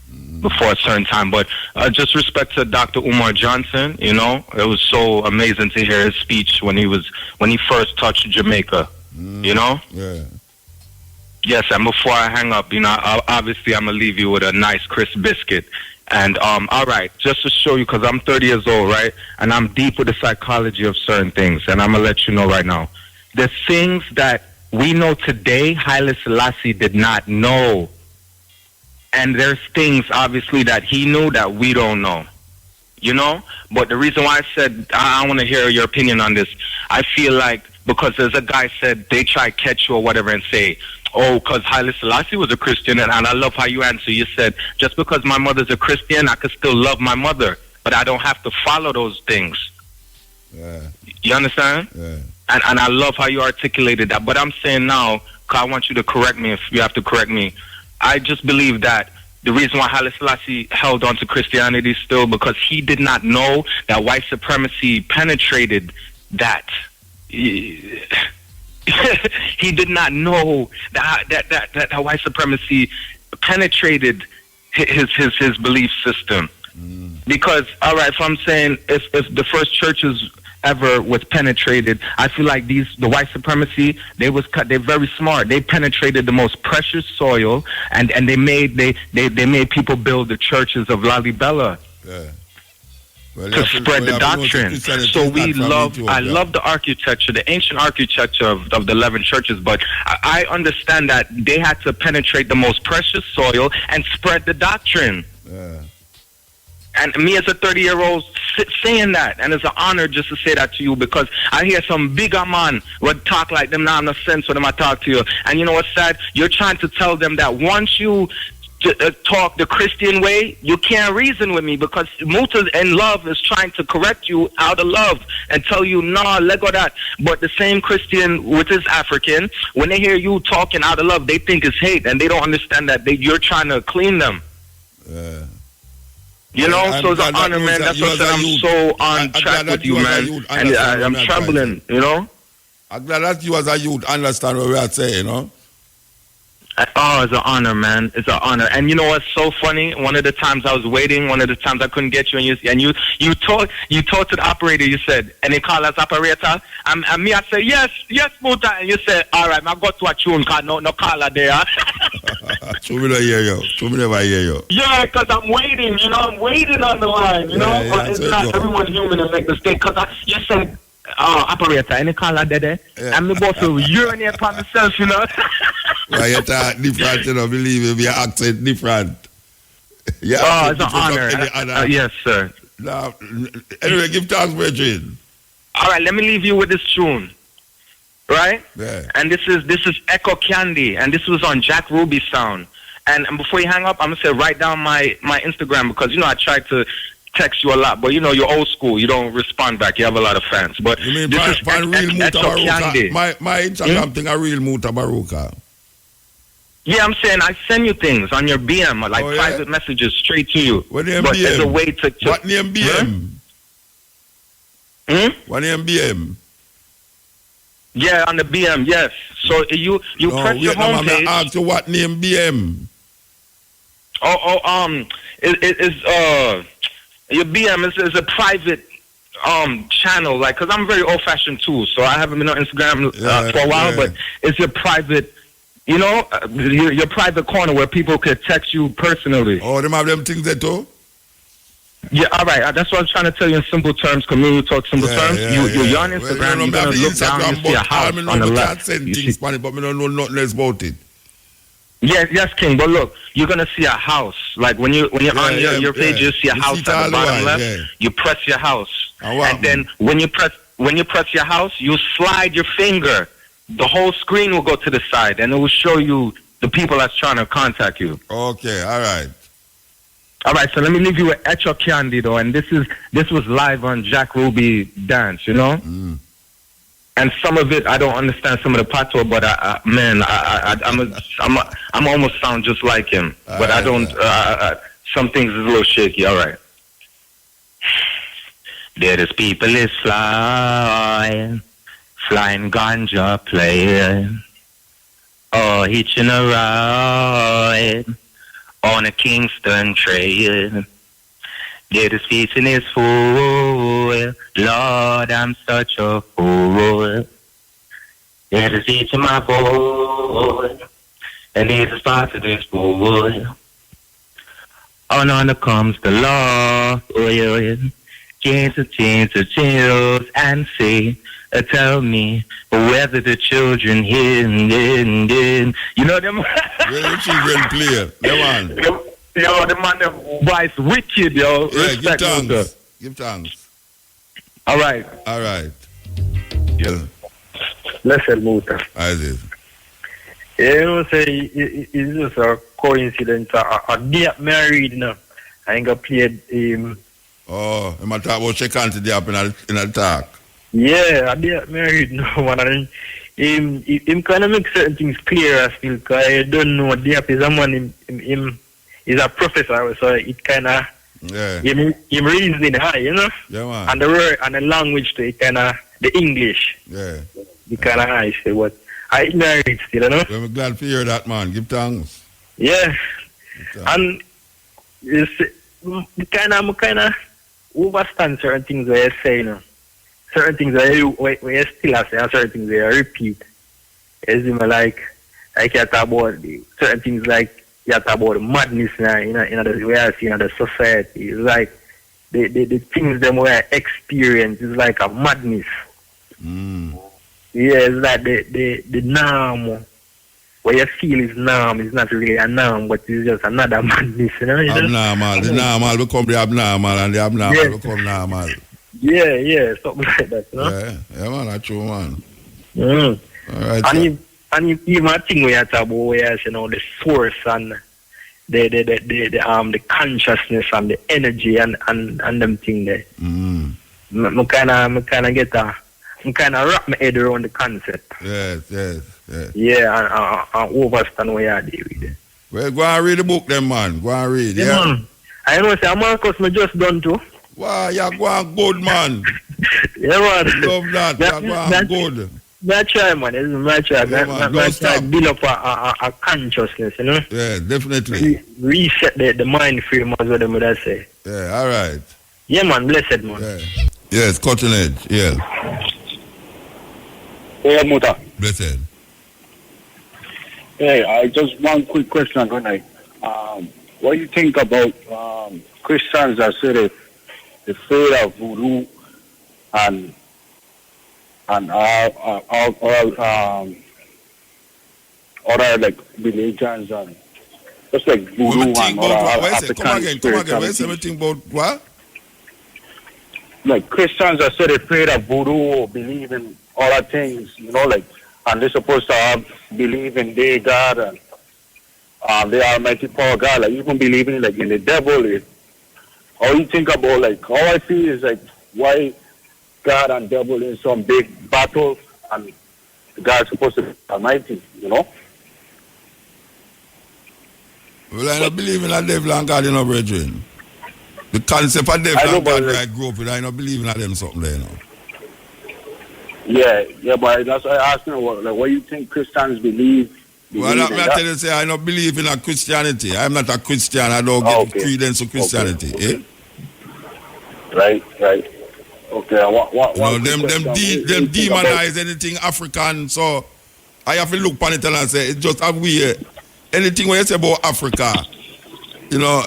before a certain time. But just respect to Dr. Umar Johnson, you know, it was so amazing to hear his speech when he first touched Jamaica, you know? Yeah. Yes, and before I hang up, you know, obviously I'm going to leave you with a nice crisp biscuit. And, all right, just to show you, because I'm 30 years old, right? And I'm deep with the psychology of certain things. And I'm going to let you know right now. The things that we know today, Haile Selassie did not know. And there's things, obviously, that he knew that we don't know. You know? But the reason why I said, I want to hear your opinion on this, I feel like, because there's a guy said, they try to catch you or whatever and say, oh, because Haile Selassie was a Christian, and I love how you answer. You said, just because my mother's a Christian, I could still love my mother, but I don't have to follow those things. Yeah. You understand? Yeah. And I love how you articulated that. But I'm saying now, because I want you to correct me if you have to correct me, I just believe that the reason why Haile Selassie held on to Christianity still, because he did not know that white supremacy penetrated that. He did not know that white supremacy penetrated his belief system. Because, all right, if I'm saying if the first churches ever was penetrated, I feel like the white supremacy, they're very smart. They penetrated the most precious soil, and they made people build the churches of Lalibela. Yeah. To spread the doctrine. So I love the architecture, the ancient architecture of the 11 churches, but I understand that they had to penetrate the most precious soil and spread the doctrine. Yeah. And me as a 30-year-old saying that, and it's an honor just to say that to you, because I hear some bigger man would talk like them now, no sense when them I talk to you. And you know what's sad? You're trying to tell them that once you talk the Christian way, you can't reason with me, because Muta in love is trying to correct you out of love and tell you, nah, let go that. But the same Christian, which is African, when they hear you talking out of love, they think it's hate, and they don't understand that you're trying to clean them. You know, so it's an honor, man. That's what I'm so on track with you, man. And I'm trembling, you know? I'm glad that you as a youth understand what we are saying, you know? Oh, it's an honor, man. It's an honor. And you know what's so funny? One of the times I was waiting, one of the times I couldn't get you, and you talked to the operator. You said, and they call us operator. And me, I said, yes, Muta. And you said, all right, I got to a tune, cause no caller there. So we don't hear you. So we never hear you. Yeah, because I'm waiting. You know, I'm waiting on the line. You know, it's not everyone human to make mistake. Because you said, operator, any caller there? And me both will urinate upon myself, you know. Well, you talk different, you know, believe me, your accent different. Yeah, it's an honor. Yes, sir. Now, anyway, give thanks, Bridget. All right, let me leave you with this tune. Right? Yeah. And this is Echo Candy, and this was on Jack Ruby Sound. And before you hang up, I'm going to say write down my Instagram, because, you know, I tried to text you a lot, but, you know, you're old school. You don't respond back. You have a lot of fans. But you mean this by is real MUTABARUKA. My Instagram thing, a real MUTABARUKA. Yeah, I'm saying I send you things on your BM, like private messages straight to you. What name but BM? There's a way to what name BM? What name BM? Yeah, on the BM, yes. So you press your homepage. I'm ask you what name BM? Your BM is a private channel, like, because I'm very old fashioned too, so I haven't been on Instagram for a while, but it's your private. You know, your private corner where people could text you personally. Oh, them have them things there too? Yeah, all right. That's what I was trying to tell you in simple terms. Because you talk simple terms. You're on Instagram. You're going to look down and see a house on the left. Send things funny, but I don't know nothing else about it. Yes, King. But look, you're going to see a house. Like when you're on your page, you see a house at the bottom left. Yeah. You press your house. And then when you press your house, you slide your finger. The whole screen will go to the side, and it will show you the people that's trying to contact you. Okay, all right. All right, so let me leave you with Echo Candy, though, and this was live on Jack Ruby Dance, you know? And some of it, I don't understand some of the patois, but I'm almost sound just like him. But I don't, some things is a little shaky, all right. There is people is flying ganja playing, hitching a ride on a Kingston trail. There is feasting his fool, Lord, I'm such a fool. There is eating my boy, and there's a spot to this boy. On comes the Lord, change and see. tell me whether the children hidden. You know them? Where the children play? Them on. Yo, the man, the voice wicked, yo. Yeah, Respect, give thanks. Muta. Give thanks. All right. All right. Yeah. Listen, Muta. I did. You know, say it's just a coincidence. A day married, you know. I ain't gonna play him. Oh, I'm talk about check today up in a talk. Yeah, a day married, no man. And him kind of make certain things clear still, because I don't know. Diap is a man. Him is a professor, so it kind of him reasoning high, you know. Yeah, man. And the word and the language to it kind of the English. Yeah. It kind of high, say what. I married still, you know. Well, I'm glad to hear that, man. Give thanks. Yeah. And it's kind of overstand certain things where you say, you know. Certain things where you still say, and certain things where you repeat. As in, like you talk about certain things like you talk about the madness in the way I see in the society. It's like the things them where I experience is like a madness. Yeah, it's like the norm. What you feel is norm is not really a norm, but it's just another madness, you know? Abnormal. The normal become the abnormal, and the abnormal become normal. Yeah, something like that, you know? Yeah, man, that's true, man. Mm-hmm. All right, and even a thing where you talk about where you know the source and the consciousness and the energy and them thing there. I kind of get I'm kind of wrap my head around the concept. Yes. Yeah, and overstand what you do with it. Well, go and read the book then, man. Go and read, yeah? Man. I know, say, Marcus, me just done too. Wow, you're going good, man. Yeah, man. Love that. You're going good. I try, man. This is my try. I try to build up a consciousness, you know? Yeah, definitely. Reset the mind frame, as what they would say. Yeah, all right. Yeah, man. Blessed, man. Yeah. Yes, cutting edge. Yeah. Yeah, Muta. Blessed. Hey, I just one quick question tonight. What do you think about Christians that say they're afraid of voodoo and all other like religions and just like voodoo and other African Come again. What is everything about what? Like Christians that say they're afraid of voodoo or believe in other things, you know, like, and they're supposed to believe in their God and the Almighty Power God, like even believing like in the devil. How you think about like all I see is like why God and devil in some big battle and God's supposed to be Almighty, you know? Well, I don't believe in a devil and God, you know, brethren. The concept of devil and God where I grew up with, I don't believe in them something there, you know. Yeah, but that's why I asked you, what do you think Christians believe? Well, I tell you, say, I don't believe in a Christianity. I'm not a Christian. I don't give credence to Christianity. Okay. Right. Okay. Them demonize anything African. So I have to look upon it and say, it's just a weird. Anything when you say about Africa, you know,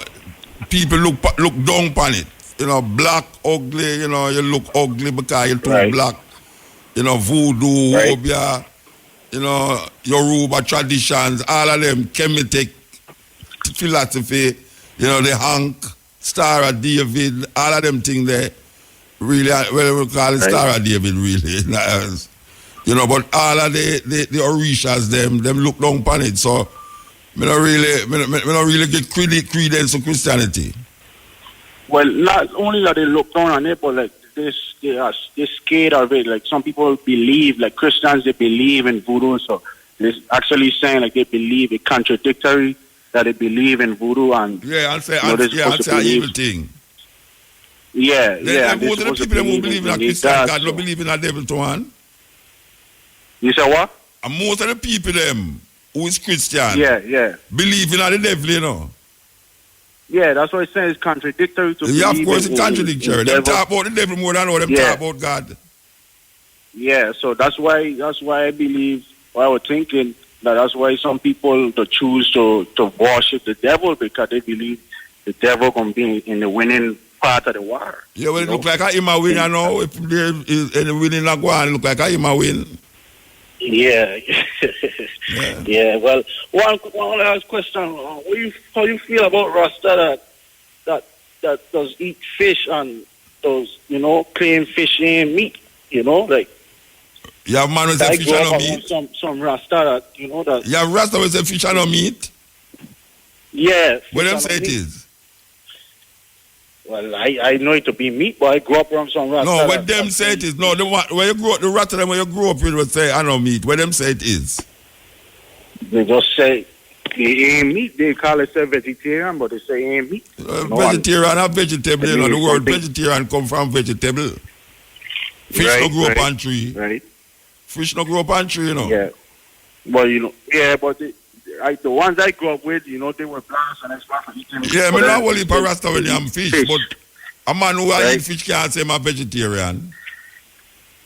people look down upon it. You know, black, ugly, you know, you look ugly because you're too black. You know, voodoo, obia, you know, Yoruba traditions, all of them, Kemetic philosophy, you know, the Hank, Star of David, all of them things there, really, well, we call it Star of David, really. You know, but all of the Orishas, them look down upon it, so I don't really get credence to Christianity. Well, not only that they look down on it, but like, they're scared of it. Like some people believe, like Christians, they believe in voodoo. So they're actually saying like they believe it contradictory that they believe in voodoo and I'll say an evil thing. Yeah. Most of the people who believe in a Christian God don't believe in a devil to one. You say what? And most of the people them who is Christian, believe in a the devil, you know. Yeah, that's what I'm saying. It's contradictory to of course, it's contradictory. They talk about the devil more than them talk about God. Yeah, so that's why I believe, I was thinking that's why some people choose to worship the devil, because they believe the devil can be in the winning part of the war. Yeah, well, it look like him a win, you know. If there is any winning not go on, it look like him a win. Yeah. Yeah. Well, one last question. How you feel about Rasta that does eat fish and does, claim fish ain't meat, like. You have man with a fish and no meat? Some Rasta that, that. You have Rasta with a fish and no meat? Yeah. What them say it is? Well, I know it to be meat, but I grew up around some Rasta. No, what them say it is. No, when you grow up, the Rasta them when you grew up with would say, I know meat. What them say it is? They just say, it ain't meat. They call it vegetarian, but they say it ain't meat. Vegetarian or vegetable, the word vegetarian come from vegetable. Fish no grow up on tree. Right. Fish no grow up on tree, Yeah. Well, but the ones I grew up with, they were blacks and extra for eating. Yeah, but not only for Rasta when you have fish, but a man who eat fish can't say I'm a vegetarian.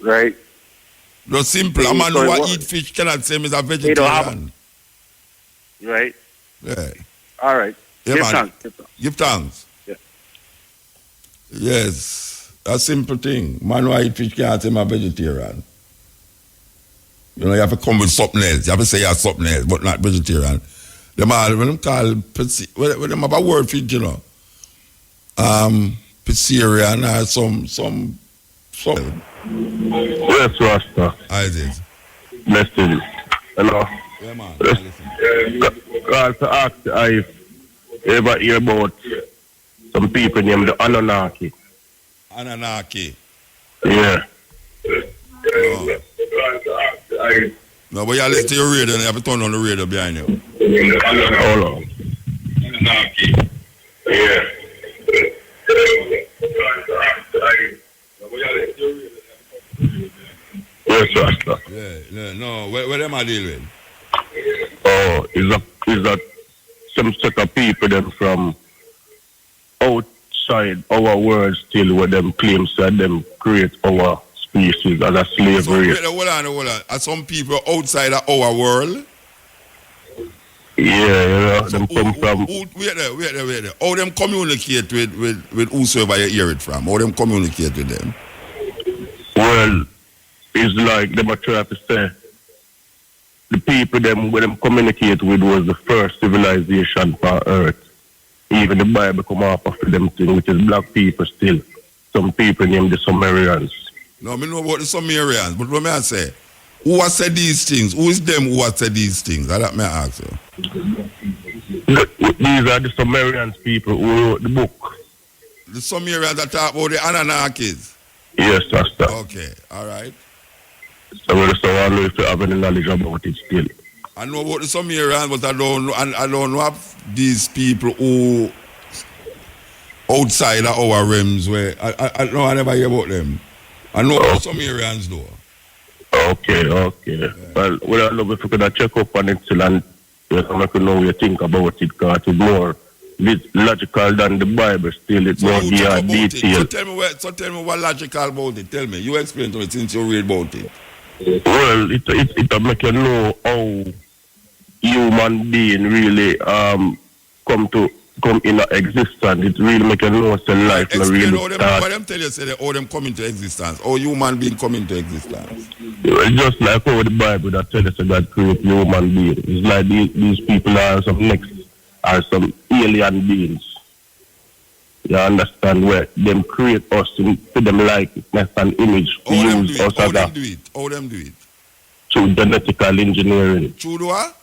Right. That's simple. A man who eat fish cannot say he's a vegetarian. Right. Yeah. All right. Yeah, Give man. thanks. Give thanks. Yeah. Yes. A simple thing. Man who eat fish can't say I'm a vegetarian. You have to come with something else. You have to say you're something else, but not vegetarian. Them all, when them call, when them have a word for it, Pizzerian or some. Yes, Rasta. How is it? Blessed is. Hello. Yeah, man. God to ask if you ever hear about some people named the Anunnaki. Anunnaki? Yeah. No, but you listen to your radio and you have to turn on the radio behind you. Hold on. Anunnaki. Yeah. Yes, Rasta. Yeah, no, where them I deal with? Oh, is that some set of people them from outside our world still where them claims that them create our species as a slavery. Hold on. Are some people outside of our world? Yeah, them come from. Wait there. How them communicate with whosoever you hear it from? How them communicate with them? Well, it's like them are trying to say the people them when them communicate with was the first civilization on earth. Even the Bible come up after them thing, which is black people still. Some people named the Sumerians. No, I know about the Sumerians, but what may I say? Who has said these things? Who is them who has said these things? That may I ask you. These are the Sumerians people who wrote the book. The Sumerians that talk about the Anunnakis? Yes, that's that. Okay, all right. So I don't know if you have any knowledge about it still. I know about the Sumerians, but I don't know of these people who outside of our realms where I never hear about them. I know about some Sumerians though. Okay. Yeah. Well, I love if you could check up on it still and make you know what you think about it, because it's more logical than the Bible still. It's more detailed. So tell me what logical about it. Tell me. You explain to me since you read about it. Well, it make you know how human being really come in existence. It really make you know the life really start. What them tell you say how them come into existence, how human being come into existence. It's just like how the Bible that tells us that God create human beings. It's like these people are some alien beings. You understand where them create us to them likeness and image to use us as How them do it? Through genetical engineering. Through what?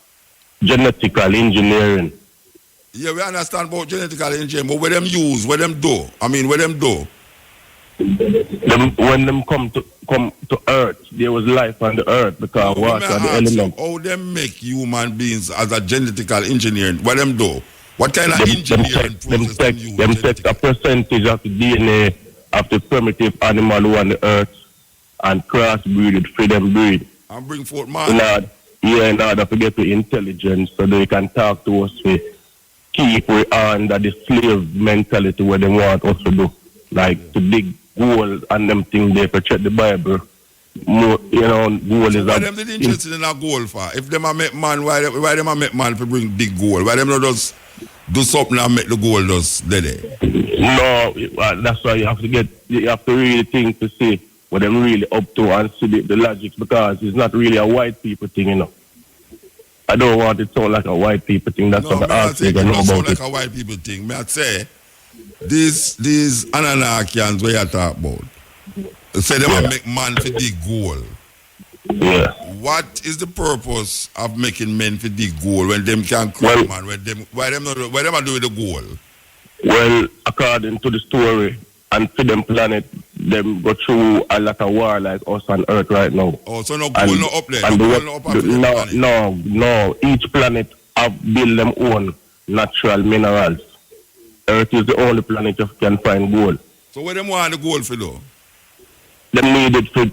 Genetical engineering. Yeah, we understand about genetical engineering, but where them use, where them do? When them come to Earth, there was life on the Earth because water and the elements. How them make human beings as a genetical engineering? What them do? What kind of engineering process them use? Them take a percentage of the DNA of the primitive animal who on the Earth and crossbreed it, free them breed. And bring forth man. In order to get the intelligence so they can talk to us with keep we under the slave mentality where they want us to do. Like to dig gold and them things they to check the Bible. More, gold is why them did interested in a gold for? If them a make man, why them a make man to bring big gold? Why them not just do something and make the gold just dead? No, that's why you have to really think to see what them really up to and see the logic, because it's not really a white people thing, you know. I don't want it to sound like a white people thing. That's what I say. It don't sound like a white people thing. May I say, these Ananakians where you talk about, say they want to make man for dig gold. Yeah. What is the purpose of making men for dig gold when them can't create man? Why them not do with the gold? Well, according to the story, and for them planet, them go through a lot of war like us on Earth right now. Oh, so no gold no up there? No. Each planet have built them own natural minerals. Earth is the only planet you can find gold. So what them want the gold for though? Them needed to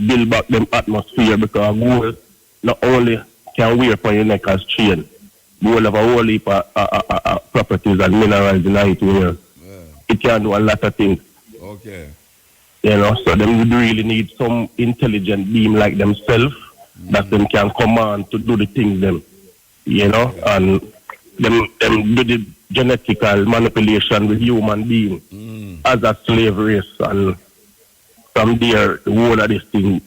build back them atmosphere, because gold not only can wear for your neck as chain, gold have a whole heap of properties and minerals in it wear. It can do a lot of things. Okay. You know, so them would really need some intelligent being like themselves that them can command to do the things them. You know, and them do the genetical manipulation with human being as a slave race, and from there the whole of this thing,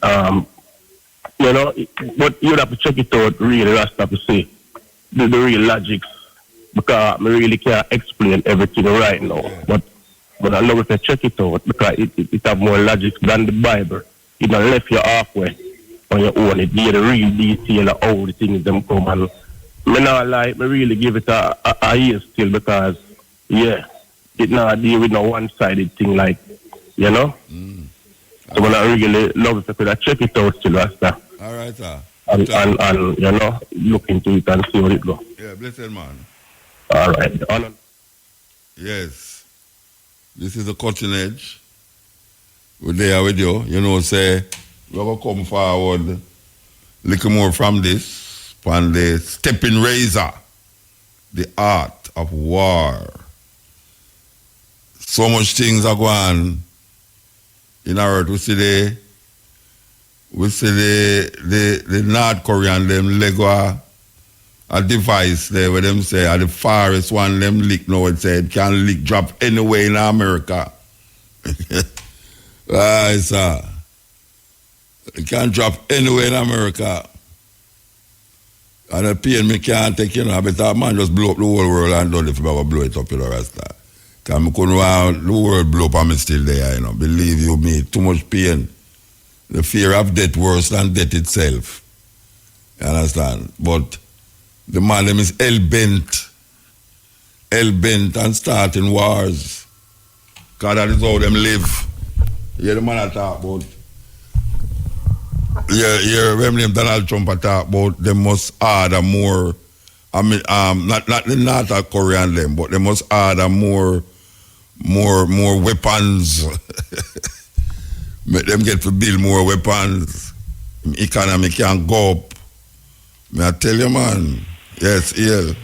you know, but you'd have to check it out really, Rasta, to see the real logics, because I really can't explain everything right now. But I love if you check it out, because it have more logic than the Bible. It not left you halfway on your own. It give the real detail of how the things them come. And me not lie, me really give it a year still, because it not deal with no one-sided thing, like, you know. So when I really love it, I could check it out still, Rasta. All right, sir. And you know, look into it and see what it goes. Yeah, blessed man. All right. Yes. This is the cutting edge. We're there with you. You know, say, we're going to come forward a little more from this, on the stepping razor, the art of war. So much things are going on in our earth. We see the North Korean, them Lego a device there where them say the farthest one them leak now, it say it can leak drop anywhere in America. Right, sir. It can drop anywhere in America. And the pain me can't take, you know, I better man just blow up the whole world and don't if you ever blow it up, you know, Rasta. Because I couldn't want the world blow up and I'm still there, you know. Believe you me, too much pain. The fear of death worse than death itself. You understand? But the man them is hell-bent and starting wars. Because that is how them live. Yeah, the man I talk about. Yeah, when them Donald Trump I talk about, they must order more. I mean, not the North Korean them, but they must order more weapons. Make them get to build more weapons. Economy can go up. May I tell you, man? Yes, EL.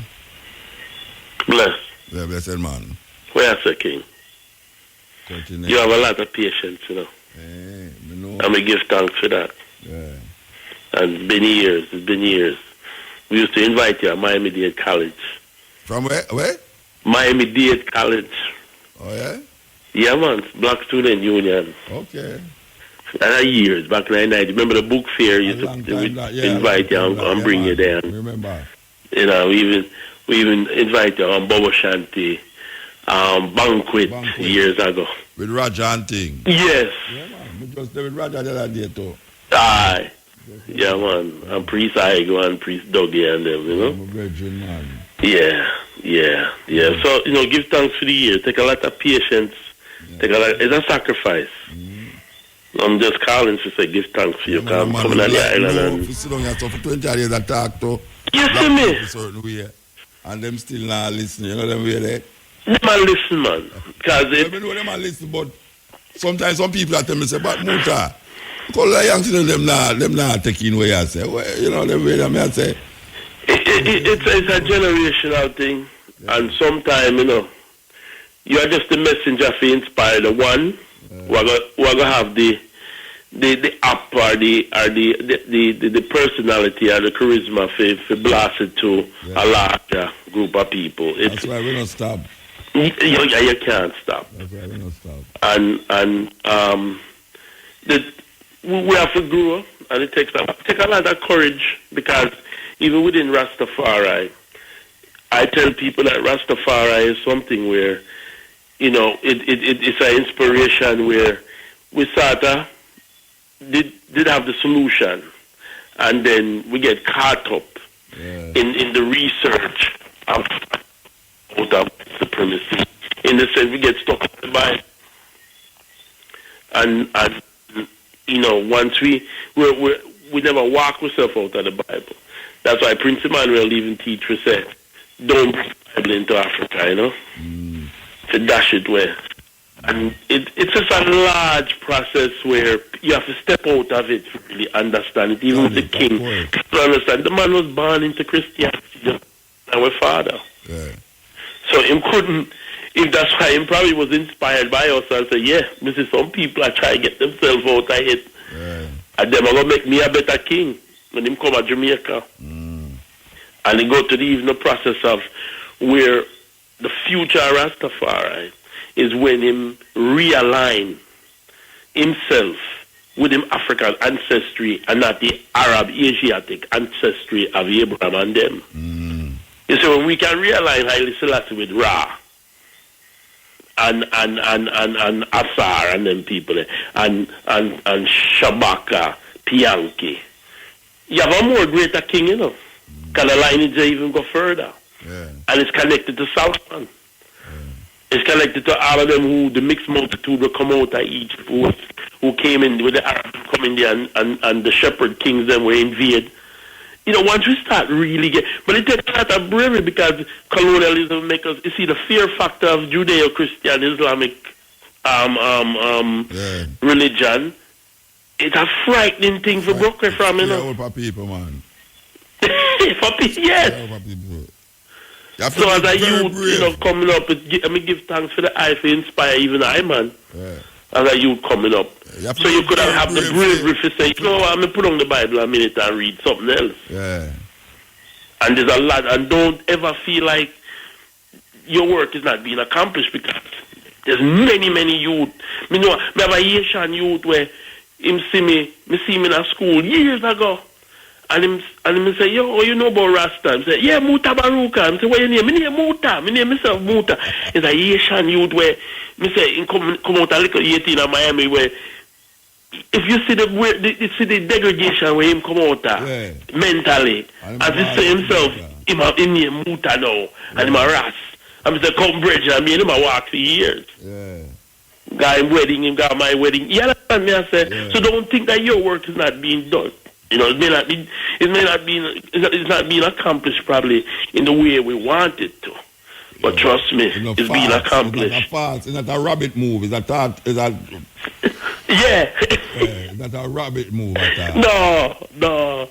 Bless. Yeah, blessed man. Where's the king? Continue. You have a lot of patience, you know. Hey, me know. And we give thanks for that. Yeah. And it's been years. We used to invite you at Miami-Dade College. From where? Miami-Dade College. Oh, yeah? Yeah, man. Black Student Union. Okay. And years, back in the 90s. Remember the book fair? We invite you and bring you there. Remember. You know, we even invite you on Bobo Shanti banquet years ago. With Roger and thing. Yes. Yeah, man. We just with Roger the other day, too. Aye. Yeah, man. And Priest Aigo and Priest Dougie and them, you know? I'm a virgin, man. Yeah. So, you know, give thanks for the year. Take a lot of patience. Yeah. It's a sacrifice. I'm just calling to say give thanks for you. I'm coming on the island. If you sit down here for 20 years and talk to yes, certain way, and them still not listening, you know them way there? Them a listen, man. Because I know them a listen, but sometimes some people tell me, say, but Muta, because the young children, them not taking away, I say, well, you know, them way, I say. It's a generational thing, and sometimes, you know, you are just the messenger for inspire the one. We're gonna have the app or the personality or the charisma for blast it to a larger group of people. That's why we don't stop. You can't stop. That's why we don't stop. And we have to grow, and it takes a lot of courage, because even within Rastafari, I tell people that Rastafari is something where, it's an inspiration where we sort of did have the solution, and then we get caught up in the research of supremacy. In the sense, we get stuck in the Bible, and once we never walk ourselves out of the Bible. That's why Prince Emmanuel even teach we said, don't bring the Bible into Africa, to dash it where. And it's just a large process where you have to step out of it to really understand it. Even with the king, people understand the man was born into Christianity, just like our father. Yeah. So him couldn't, if that's why him probably was inspired by us and said, yeah, this is some people are trying to get themselves out of it. Yeah. And them are going to make me a better king when him come to Jamaica. And he go to even the process of where the future Rastafari is when him realign himself with him African ancestry and not the Arab Asiatic ancestry of Abraham and them. You see, when we can realign Haile Selassie with Ra and Asar and them people and Shabaka, Pianki, you have a more greater king, Because the lineage even go further. Yeah. And it's connected to Solomon. It's connected to all of them who, the mixed multitude will come out of Egypt, who came in with the Arabs coming there and the shepherd kings them were invaded. Once we start really but it takes a lot of bravery, because colonialism makes us, you see, the fear factor of Judeo-Christian Islamic religion, it's a frightening thing for broken from, for people, man. For people, yes. So as a youth, coming up, I mean, give thanks for the eye for inspire even I, man. Yeah. As a youth coming up. So you could have the bravery to say, I'm going to put on the Bible a minute and read something else. Yeah. And there's a lot, and don't ever feel like your work is not being accomplished, because there's many youth. I have a Haitian youth where him see me in a school years ago. And him say, yo, you know about Rasta? He say, yeah, MUTABARUKA. I say, what your name? My name Muta. My name myself Muta. It's a Haitian youth where, me say, he come out a little 18 in Miami where, if you see the degradation where him come out mentally, as he say himself, him name Muta now, and him a Ras. And I say, come bridge, and me and him a walk for years. Yeah. Got him wedding, him got my wedding. You understand me? I said, so don't think that your work is not being done. It may not be it's not being accomplished probably in the way we want it to. But trust me, it's being accomplished. It's not a fast, it's not a rabbit move, it's not a rabbit move at all. No.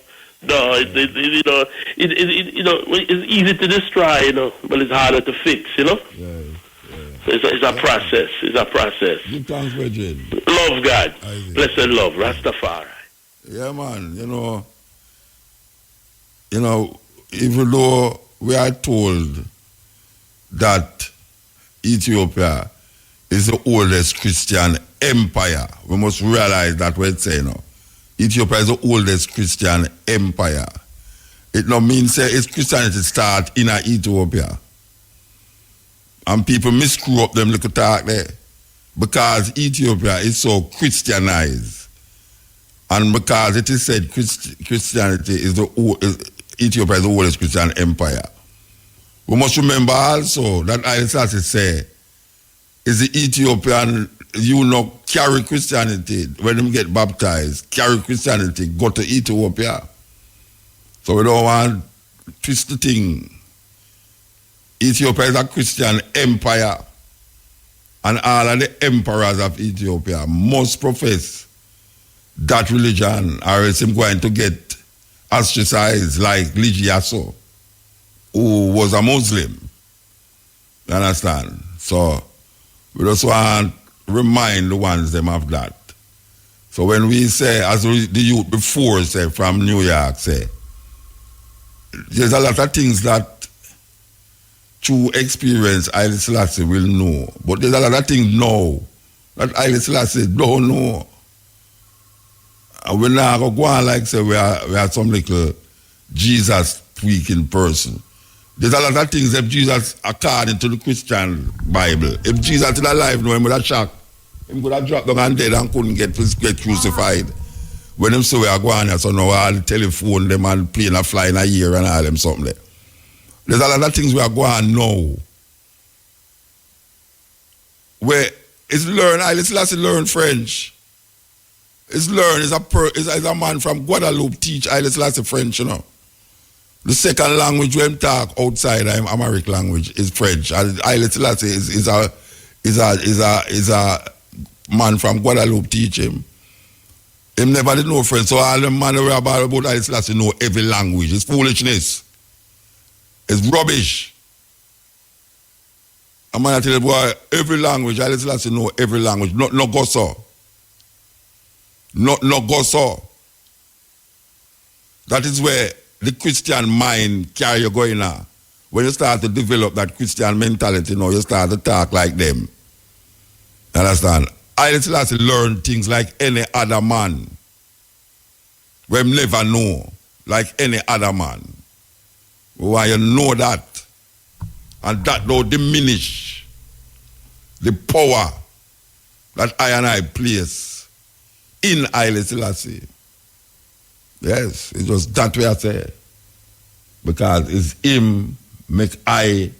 It's easy to destroy, but it's harder to fix, Yeah. It's a process. It's a process. Give thanks, Virgin. Love God. Blessed love, Rastafari. Yeah, man, even though we are told that Ethiopia is the oldest Christian empire, we must realize that we're saying, Ethiopia is the oldest Christian empire. It no means it's Christianity start in Ethiopia. And people screw up them little talk there, because Ethiopia is so Christianized. And because it is said Christianity is Ethiopia is the oldest Christian empire. We must remember also that Haile Selassie say is the Ethiopian carry Christianity when them get baptized, carry Christianity, go to Ethiopia. So we don't want to twist the thing. Ethiopia is a Christian empire, and all of the emperors of Ethiopia must profess that religion, or else him going to get ostracized like Ligiaso, who was a Muslim. You understand? So we just want to remind the ones them of that. So when we say, as the youth before say from New York say, there's a lot of things that through experience, Haile Selassie will know. But there's a lot of things now that Haile Selassie don't know. And we're not going to go on like say we are some little Jesus tweaking person. There's a lot of things if Jesus, according to the Christian Bible, if Jesus is alive now, he would have shocked. He would have dropped down and dead and couldn't get crucified. When them say we are going on, so now all the telephone, them and plane are flying a year and all them something there. There's a lot of things we are going on now. Where it's learn, Haile Selassie learn French. It's learn, is a man from Guadeloupe teach Haile Selassie French, you know. The second language we talk outside American language is French. And Haile Selassie is a man from Guadeloupe teach him. Him never did know French, so all the man who about Haile Selassie know every language. It's foolishness. It's rubbish. I'm going to tell you, boy, every language, Haile Selassie know every language. No go so. No go so. That is where the Christian mind carry you going on. When you start to develop that Christian mentality, you know, you start to talk like them. Understand? Haile Selassie learn things like any other man. We never know, like any other man. Why you know that, and that don't diminish the power that I and I place in Haile Selassie. Yes, it's just that way I say. Because it's him make I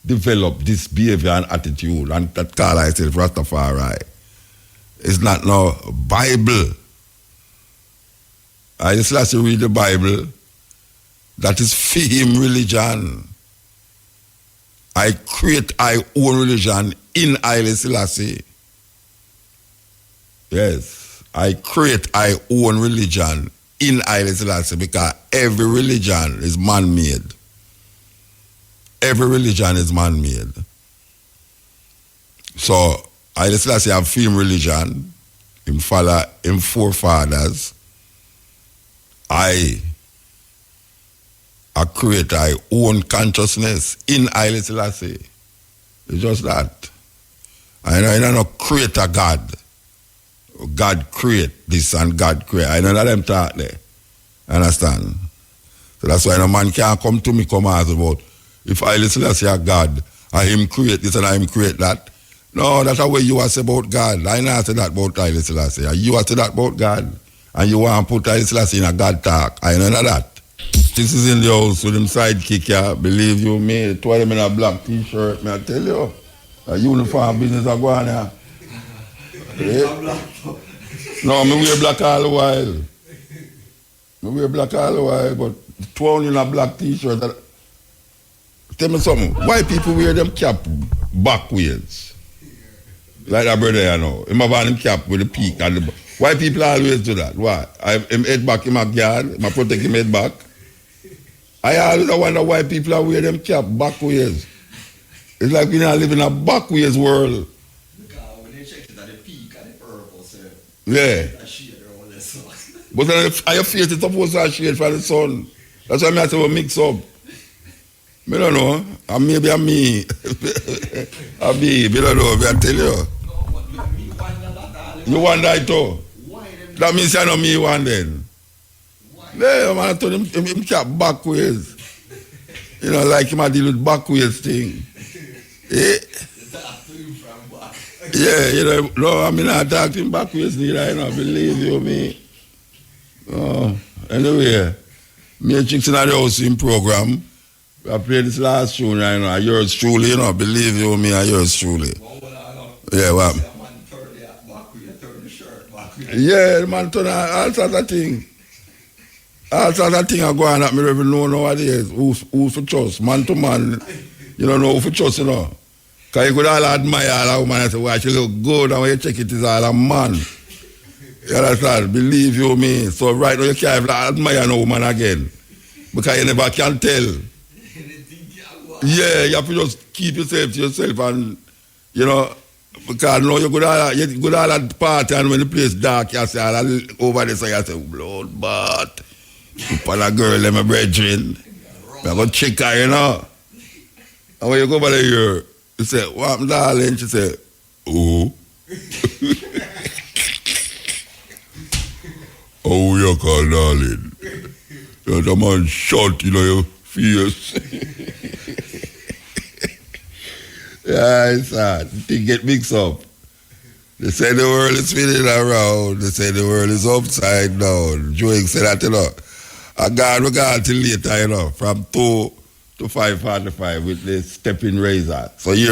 develop this behavior and attitude, and that call myself Rastafari. It's not no Bible. Haile Selassie read the Bible. That is for him religion. I create my own religion in Haile Selassie. Yes, I create my own religion in Haile Selassie because every religion is man-made. Every religion is man-made. So Haile Selassie have film religion. Him follow him forefathers. I create my own consciousness in Haile Selassie. It's just that. I don't create a God. God create this and God create. I know that them talk there. Understand? So that's why no man can't come to me come ask about if Haile Selassie a God and him create this and I him create that. No, that's the way you are say about God. I not say that about Haile Selassie. You are say that about God. And you want to put Haile Selassie in a God talk. I know that. This is in the house with him sidekick here. Believe you me, two of them in a black t-shirt, me I tell you. A uniform business are going here. Yeah. No, me wear black all the while. Me wear black all the while, but two in a black t-shirt. Tell me something. Why people wear them cap backwards? Like that brother, you know. Him have on him cap with the peak and the... Why people always do that? Why? Him head back in my yard, I protect him head back. I always wonder why people are wearing them cap backwards. It's like we not live in a backwards world. Because when they check it at the peak and the purple, sir. Yeah. But then your face is supposed to shade from the sun. That's why I say we mix up. I don't know. And maybe I'm me. I don't know. I tell you. You want that too? That means I know me one then. Yeah, man, I told him cap backwards. You know, like him I deal with backwards thing. Yeah. Yeah, you know, no, I mean I talk to him backwards neither, you know, believe you me. Anyway, me and Chicks in the house in program. I played this last tune, you know, yours truly, you know, believe you me, yours truly. Yeah, well. Yeah, the man turn all sorts of things. All sorts of things are going on that me don't even know nowadays. Who's for trust? Man to man, you don't know who for trust, you know. Because you could all admire all a woman and say, well, she look good, and when you check it, it's all a man. You understand? Believe you me. So right now you can't even admire no woman again. Because you never can tell. Yeah, you have to just keep yourself to yourself and, you know, because now you go all at the party and when the place dark, you say, over there, so you say, blood bath. You put a girl in my brethren. I go check her, you know. And when you go by the ear, you say, what happened, darling? She say, oh. Oh, you call darling. The man shot in your face. Yeah, it's sad. Things get mixed up. They say the world is spinning around. They say the world is upside down. Joe said that, you know. And God, we got till later, you know, from 2 to 5:45 with the stepping razor. So you